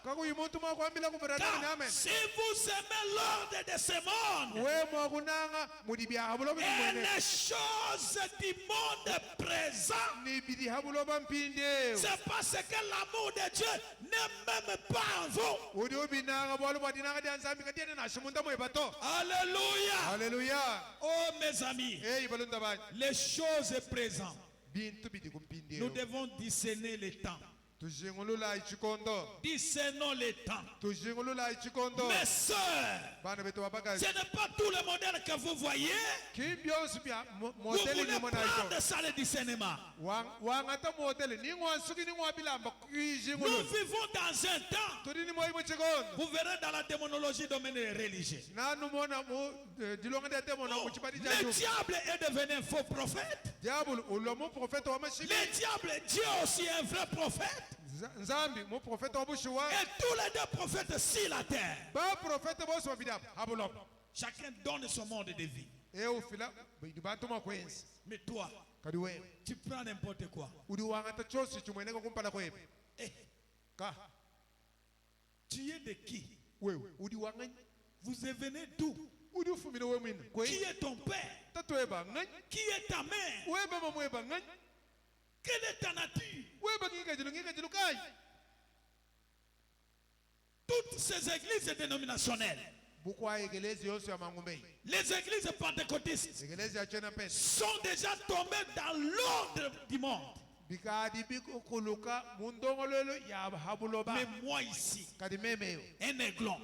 Si vous aimez l'ordre de ce monde et les choses du monde présent, c'est parce que l'amour de Dieu n'est même pas en vous. Alléluia. Alléluia. Oh mes amis, les choses présentes, nous devons discerner les temps. Discernons les temps. Mes sœurs, ce n'est pas tout le modèle que vous voyez. Vous voulez prendre ça le discernement. Nous vivons dans un temps, vous verrez dans la démonologie domaine religieux, le diable est devenu un faux prophète. Le diable, Dieu aussi un vrai prophète. Et tous les deux prophètes sur la terre, chacun donne son monde de vie. Mais toi, tu prends n'importe quoi. Tu es de qui? Vous venez d'où? Qui est ton père? Qui est ta mère? Quelle est ta nature? Toutes ces églises dénominationnelles, les églises pentecôtistes sont déjà tombées dans l'ordre du monde. Mais moi ici, un aiglon,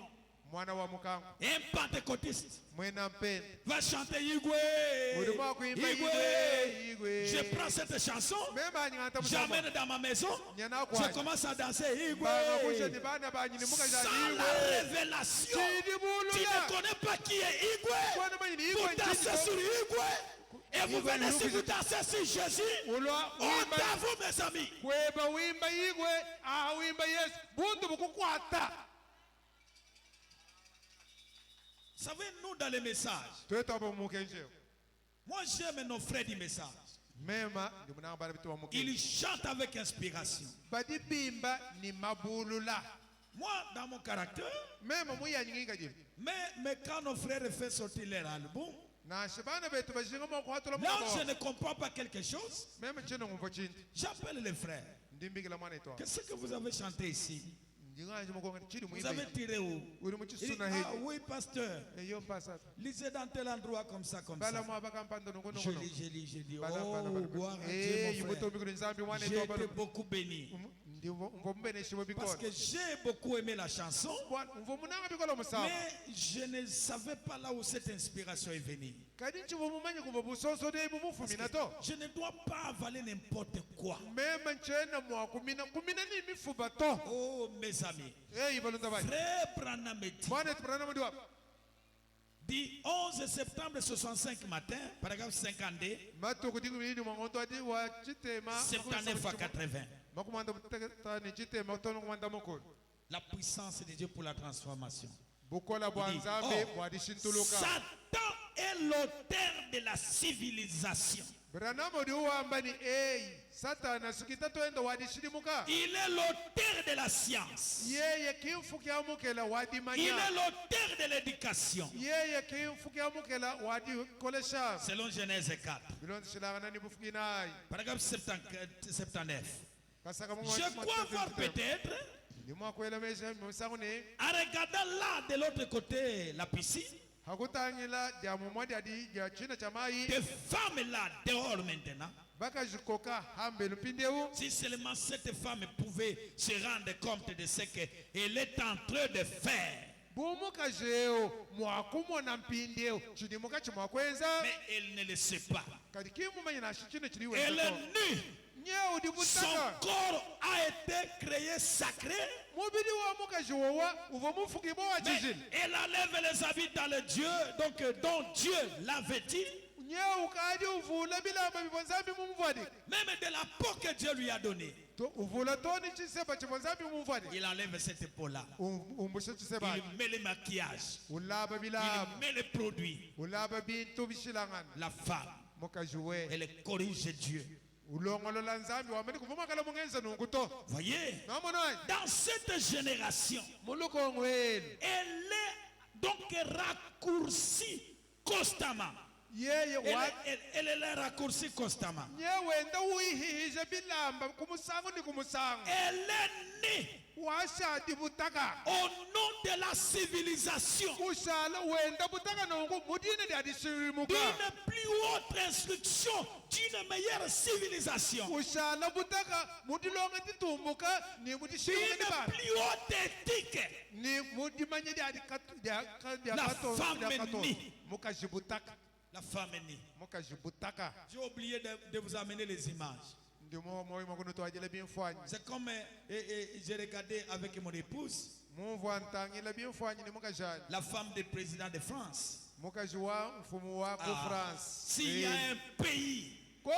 un pentecôtiste va chanter Igwe. Je prends cette chanson, j'amène dans ma maison, je commence à danser Igwe. Sans la révélation, tu ne connais pas qui est Igwe. Vous dansez sur Igwe. Et vous venez, si vous dansez sur Jésus, honte à vous, mes amis. Vous savez, nous dans les messages, moi j'aime nos frères du message. Ils chantent avec inspiration. Moi, dans mon caractère, mais quand nos frères font sortir leur album, là je ne comprends pas quelque chose, j'appelle les frères. Qu'est-ce que vous avez chanté ici? Vous avez tiré où? Ah oui, pasteur. Lisez dans tel endroit comme ça, comme ça. Je lis. Oh, gloire à Dieu, mon frère. J'ai été beaucoup béni. Parce que j'ai beaucoup aimé la chanson, mais je ne savais pas là où cette inspiration est venue. Je ne dois pas avaler n'importe quoi. Oh mes amis, frère Branham dit 11 septembre 65 matin, paragraphe 52, 79 à 80. La puissance de Dieu pour la transformation. Satan est l'auteur de la civilisation. Il est l'auteur de la science. Il est l'auteur de l'éducation. Selon Genèse 4. Paragraphe 79. Je crois voir peut-être, en regardant là de l'autre côté la piscine, des femmes là dehors maintenant. Si seulement cette femme pouvait se rendre compte de ce qu'elle est en train de faire. Mais elle ne le sait pas. Elle est nue. Son corps a été créé sacré. Mais elle enlève les habits dans le Dieu, donc dont Dieu l'a vêtu. Même de la peau que Dieu lui a donnée. Il enlève cette peau-là. Il met le maquillage. Il met les produits. La femme, elle corrige Dieu. Voyez, dans cette génération, elle est donc raccourcie constamment. Elle est raccourcie constamment. Elle est née au nom de la civilisation, d'une plus haute instruction, d'une meilleure civilisation, d'une plus haute éthique. La femme est née. La femme est née. J'ai oublié de vous amener les images. C'est comme j'ai regardé avec mon épouse la femme du président de France. S'il y a un pays qui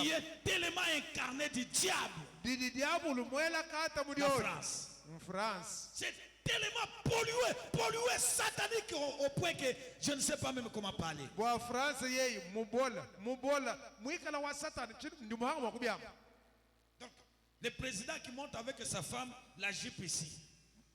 est tellement incarné du diable, la France. C'est tellement pollué, satanique au point que je ne sais pas même comment parler. Donc, le président qui monte avec sa femme, la Jeep ici.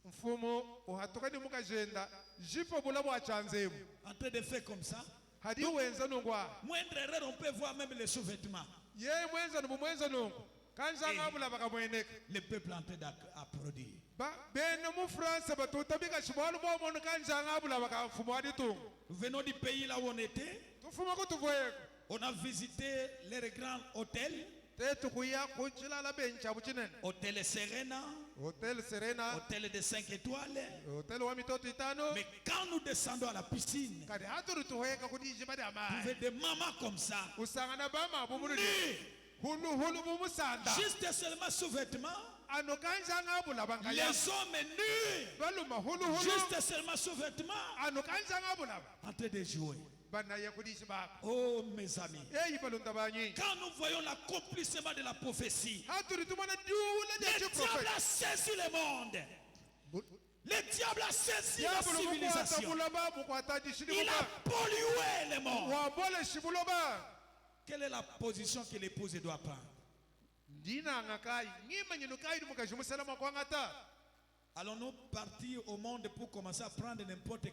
mfumo uhatokani mukajenda jipo bulabo achanzemu En train de faire comme ça. hadi wenza nungwa Moindre erreur, on peut voir même les sous-vêtements. ye mwenza nubu mwenza nungu kanja ngabula bakamweneka Le peuple est en train d'applaudir. ba bene mu France batutabika shibwalu bomono kanja ngabula bakamfumo hadi tungu Nous venons du pays là où on était. tufuma kutuvoyeko On a visité les grands hôtels. tetu kuya kuchilala bencha buchinene Hôtel Serena, Hotel Serena hôtel de 5 étoiles. hotel wa mitoto itano Mais quand nous descendons à la piscine, kadi haturi tuhoyeka kuti jibadi vous amai avez des mamans comme ça. usangana bama bumuri Nus, hulu bumusanda juste seulement sous-vêtements. ano kanja ngabula bangaya Les hommes nus, baluma hulu juste seulement sous-vêtements, ano kanja ngabula en train de jouer. bana ya kudisi baba Oh mes amis, eyi balunda banyi quand nous voyons l'accomplissement de la prophétie, haturi tumana diula le de diable prophet a saisi le monde. Le diable a saisi la diabolo mukwata civilisation. bulaba mukwata dishini Il a pollué le monde. wa bole shibuloba Quelle est la position que l'épouse doit prendre? ndina ngakai ngima nyino kai mukaji musalama kwa ngata Allons-nous partir au monde pour commencer à prendre n'importe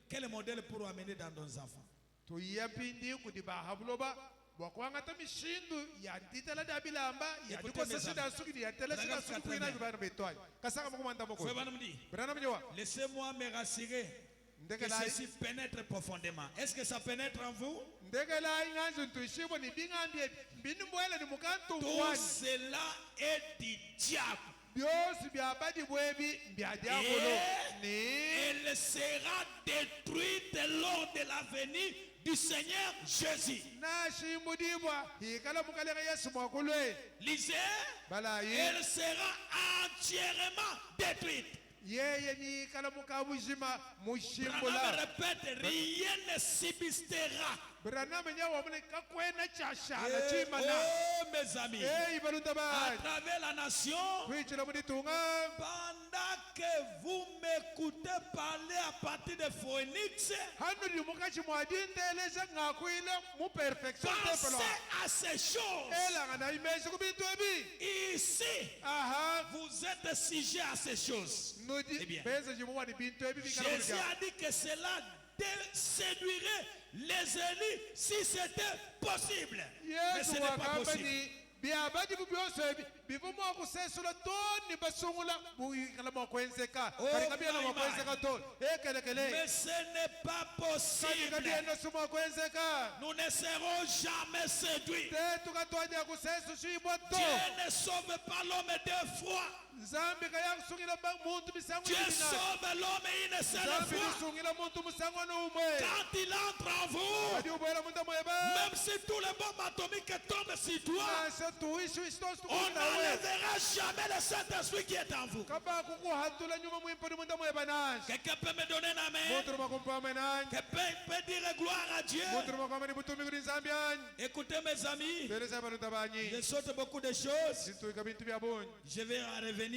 quel modèle pour amener dans nos enfants? tuyapindi kuti bahabuloba bwakwangata mishindu yantitala dabilamba yadiko sasida sukini yatela sida sukini na bibana betwai kasanga mukumanda moko Frère Branham dit, brana mjwa laissez-moi me rassurer que ndekela ceci pénètre profondément. Est-ce que ça pénètre en vous? ndekela inganzu ntuishibo ni bingambye mbinu mbwele ni mukantu Tout mwani cela est du diable. byosi byabadi bwebi bya diabolo ni Elle sera détruite lors de la venue du Seigneur Jésus. nashimudibwa hikala mukaleka yesu mwakulwe Lisez, balayi elle sera entièrement détruite. yeye ni kala mukabujima Branham mushimbula répète, rien ne subsistera. branama nyawa mune kakwena chashala Eh, chimana oh mes amis, eyi balunda à ba travers la nation, kwichira muditunga pendant que vous m'écoutez parler à partir de Phoenix, hano ndi mukachi mwadinteleza ngakwile mu perfection tempelo pensez à ces choses. elanga na imesha kubintu ebi Ici, aha vous êtes sujet à ces choses. nudi Eh bien. beza jimuwa ni bintu ebi bikala Jésus mulya a dit que cela séduirait les élus si c'était possible. Mais ce yesu n'est pas wakamba possible. ni byabajibu byose ebi bivumu okusesula toni basungula buyikala mwakwenzeka Oh, kali kabyena my, mwakwenzeka toni ekelekele Mais ce n'est pas kali possible. kabyena sumwakwenzeka Nous ne serons jamais séduits. tetukatwaja kusesu shibwa to Dieu ne sauve pas l'homme deux fois. nzambi kayakusungila muntu misango Dieu ibina sauve l'homme une seule nzambi fois. lisungila muntu musango numwe Quand il entre en vous, adi ubwela muntu mweba même si tous les bombes atomiques tombent sur toi, nasa tuishi isitosi on tukunawe n'enlèvera jamais le Saint-Esprit qui est en vous. kaba kukuhatula nyuma mwimpodi muntu mweba nasi Quelqu'un peut me donner un amen? muntu rumakumpame nani Quelqu'un peut dire gloire à Dieu? muntu rumakwame ni butumi kuli nzambi anyi Écoutez mes amis, teresa balunda banyi je saute beaucoup de choses. situika bintu bya bunyi Je vais en revenir,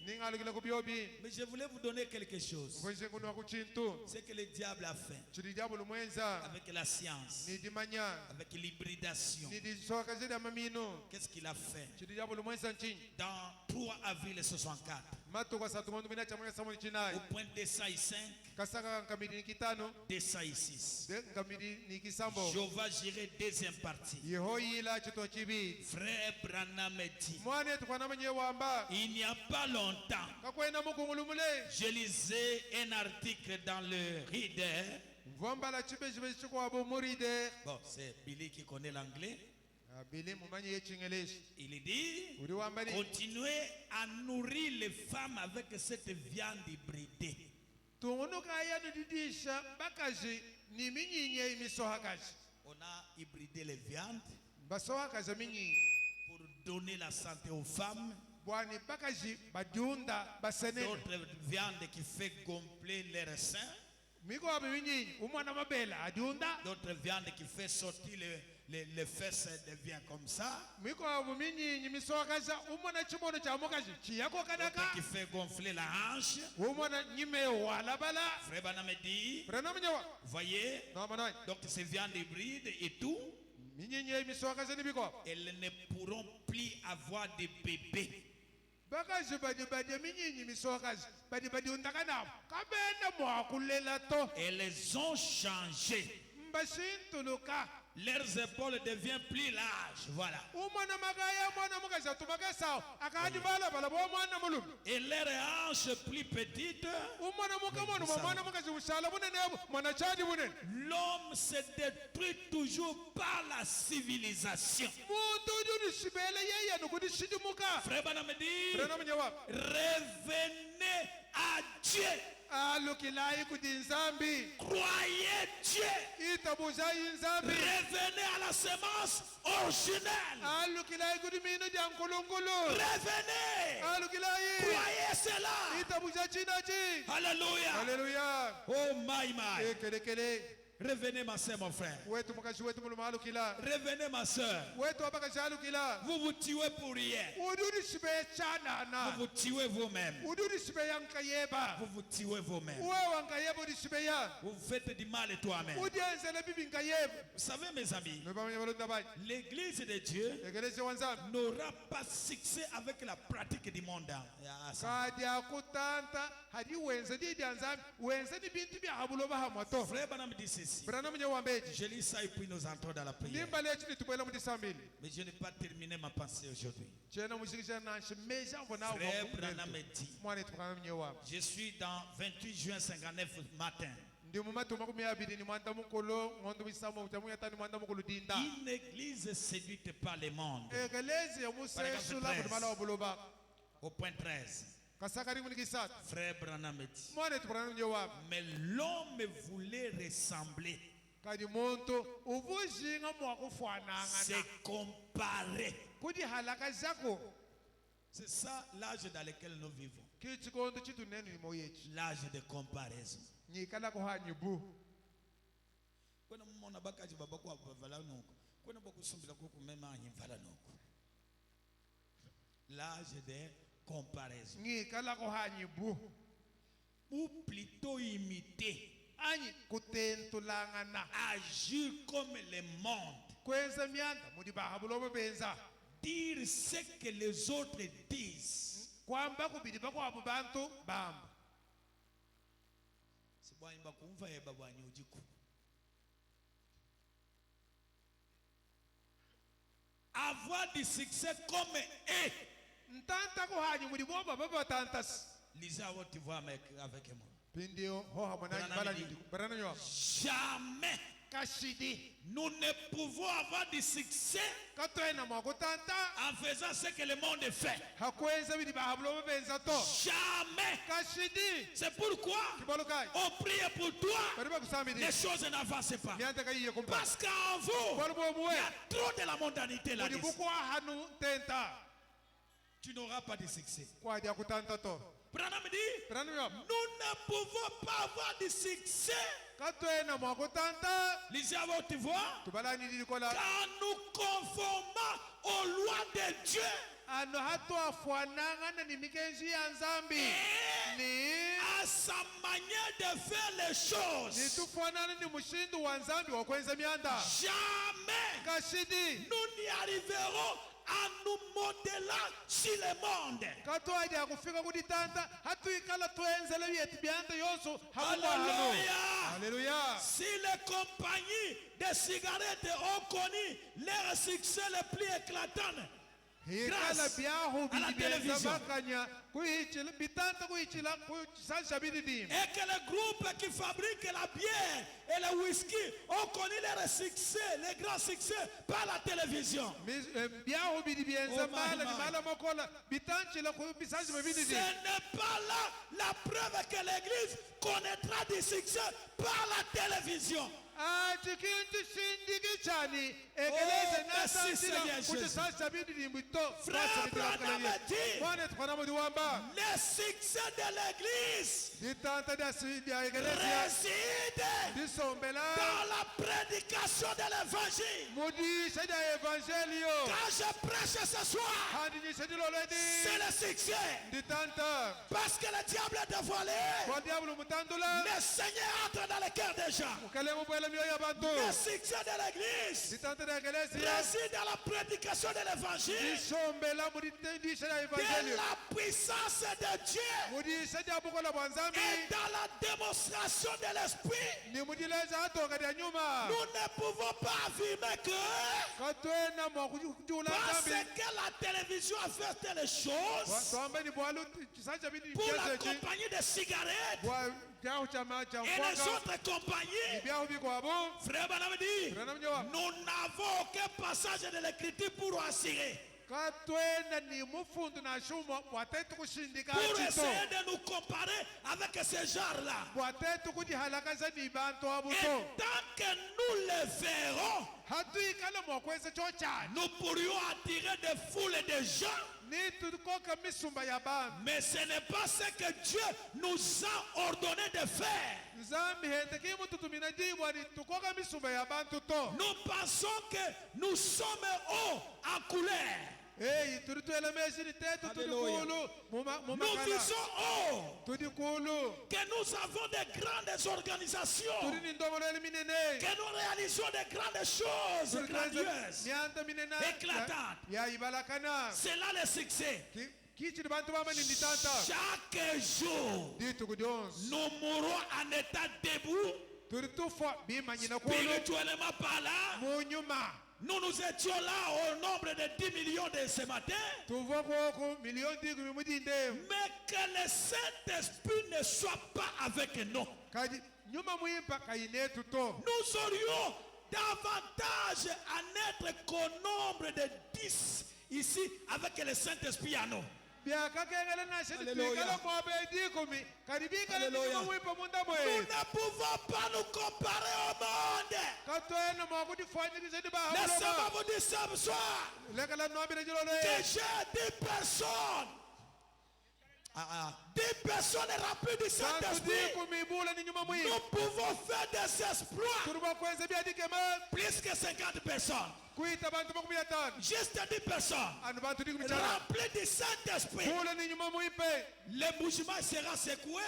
ningalukile kubyobi mais je voulais vous donner quelque chose. kwenze kunwa kuchintu Ce que le diable a fait chili diabo lumwenza avec la science, nidimanya avec l'hybridation. nidisoka zidi amamino Qu'est-ce qu'il a fait? chili diabo lumwenza nchinyi Dans 3 avril 64, matuka satumondu mina chamwe samoni au chinayi point d'Esaïe 5, kasaka nkamili ni kitano d'Esaïe 6. de nkamili ni kisambo Jehovah Jireh, deuxième partie. yehoyila chito chibi Frère Branham dit, mwane tukwana manye wamba il n'y a pas longtemps, kakwena mukungulumule je lisais un article dans le Reader. mvomba la chibe chibe chikwa muride Bon, c'est Billy qui connaît l'anglais. bili mumanye yechingeleshi Il dit, uri wamba ni continuez à nourrir les femmes avec cette viande hybridée. tungunuka yanu didisha bakaji ni minyinye imisohakaji On a hybridé les viandes basohakaji minyinyi pour donner la santé aux femmes. bwani bakaji badiunda basenene D'autres viandes qui fait gonfler leurs seins. miko abe minyinyi umwana mabela adiunda D'autres viandes qui fait sortir les fesses devient comme ça. miko abu minyinyi misohakaja umwana chimono cha mukaji chiyako D'autres kadaka qui fait gonfler la hanche. umwana nyime walabala Frère Branham dit, brana mnyawa voyez, no manoi donc ces viandes hybrides et tout, minyinyi misohakaja ni biko elles ne pourront plus avoir de bébés. Et les ont changés. Leurs épaules deviennent plus larges. Voilà. Et leurs hanches plus petites. L'homme se détruit toujours par la civilisation. Frère Branham dit, revenez à Dieu. Croyez Dieu. Revenez à la semence originelle. Revenez. Croyez cela. Alléluia. Oh my. Revenez ma soeur, mon frère. Revenez ma soeur. Vous vous tuez pour rien. Vous vous tuez vous-même. Vous vous tuez vous-même. Vous faites du mal toi-même. Vous savez mes amis, l'église de Dieu n'aura pas succès avec la pratique du monde. Frère Branham dit ceci. Je lis ça et puis nous entrons dans la prière. Mais je n'ai pas terminé ma pensée aujourd'hui. Frère Branham dit, je suis dans 28 juin 59 matin. Une église séduite par le monde. Au point 13. Frère Branham dit, mais l'homme voulait ressembler, se comparer. C'est ça l'âge dans lequel nous vivons. L'âge de comparaison. L'âge de comparaison. Ou plutôt imiter. Agir comme le monde. Dire ce que les autres disent. Avoir du succès comme eux. Lisez à votre voix avec moi. Jamais nous ne pouvons avoir du succès en faisant ce que le monde fait. Jamais. C'est pourquoi on prie pour toi, les choses n'avancent pas. Parce qu'en vous, il y a trop de la mondanité là-dessus. Tu n'auras pas de succès. Branham dit, nous ne pouvons pas avoir de succès. Lisez à votre voix. Quand nous conformons aux lois de Dieu. Et à sa manière de faire les choses. Jamais nous n'y arriverons à nous modeler sur le monde. Alléluia. Si les compagnies de cigarettes ont connu leur succès le plus éclatant grâce à la télévision, et que les groupes qui fabriquent la bière et le whisky ont connu leur succès, les grands succès par la télévision. Ce n'est pas là la preuve que l'église connaîtra du succès par la télévision. Frère Branham dit, le succès de l'église réside dans la prédication de l'évangile. Quand je prêche ce soir, c'est le succès. Parce que le diable est dévoilé, le Seigneur entre dans le cœur des gens. Le succès de l'église réside dans la prédication de l'évangile, de la puissance de Dieu et dans la démonstration de l'esprit. Nous ne pouvons pas affirmer que parce que la télévision a fait telle chose pour la compagnie de cigarettes et les autres compagnies, frère Banam dit, nous n'avons aucun passage de l'écriture pour assurer, pour essayer de nous comparer avec ce genre-là. Et tant que nous le verrons, nous pourrions attirer des foules de gens. Mais ce n'est pas ce que Dieu nous a ordonné de faire. Nous pensons que nous sommes hauts en couleur. Nous visons haut, que nous avons de grandes organisations, que nous réalisons de grandes choses grandioses, éclatantes. C'est là le succès. Chaque jour, nous mourrons en état debout, spirituellement parlant. Nous étions là au nombre de 10 millions de ce matin. Mais que le Saint-Esprit ne soit pas avec nous. Nous aurions davantage à n'être qu'au nombre de 10 ici avec le Saint-Esprit à nous. Alléluia. Nous ne pouvons pas nous comparer au monde. Laissez-moi vous dire ce soir que j'ai 10 personnes. 10 personnes remplies du Saint-Esprit. Nous pouvons faire des exploits. Plus que 50 personnes. Juste 10 personnes remplies du Saint-Esprit. Le mouvement sera secoué.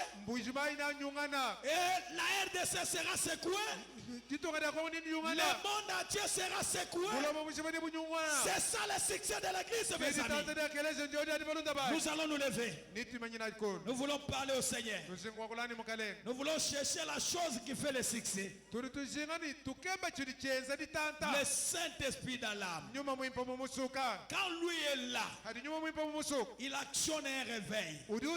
Et la RDC sera secouée. Le monde entier sera secoué. C'est ça le succès de l'église, mes amis. Nous allons nous lever. Nous voulons parler au Seigneur. Nous voulons chercher la chose qui fait le succès. Le Saint-Esprit dans l'âme. Quand lui est là, il actionne un réveil. Il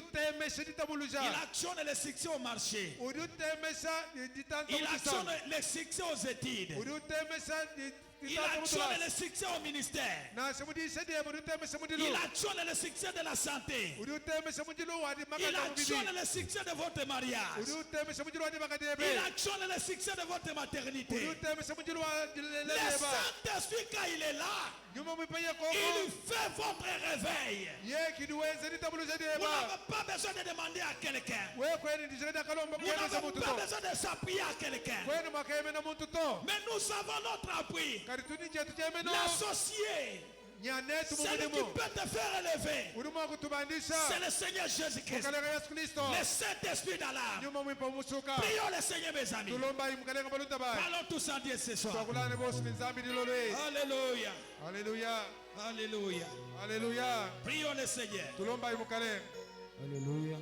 actionne le succès au marché. Il actionne le succès aux études. Il actionne le succès au ministère. Il actionne le succès de la santé. Il actionne le succès de votre mariage. Il actionne le succès de votre maternité. Le Saint-Esprit, quand il est là, il fait votre réveil. Vous n'avez pas besoin de demander à quelqu'un. Vous n'avez pas besoin de s'appuyer à quelqu'un. Mais nous avons notre appui. L'associé, celui qui peut te faire élever, c'est le Seigneur Jésus-Christ. Le Saint-Esprit dans l'âme. Prions le Seigneur, mes amis. Parlons tous en Dieu ce soir. Alléluia. Alléluia. Alléluia. Alléluia. Prions le Seigneur. Alléluia.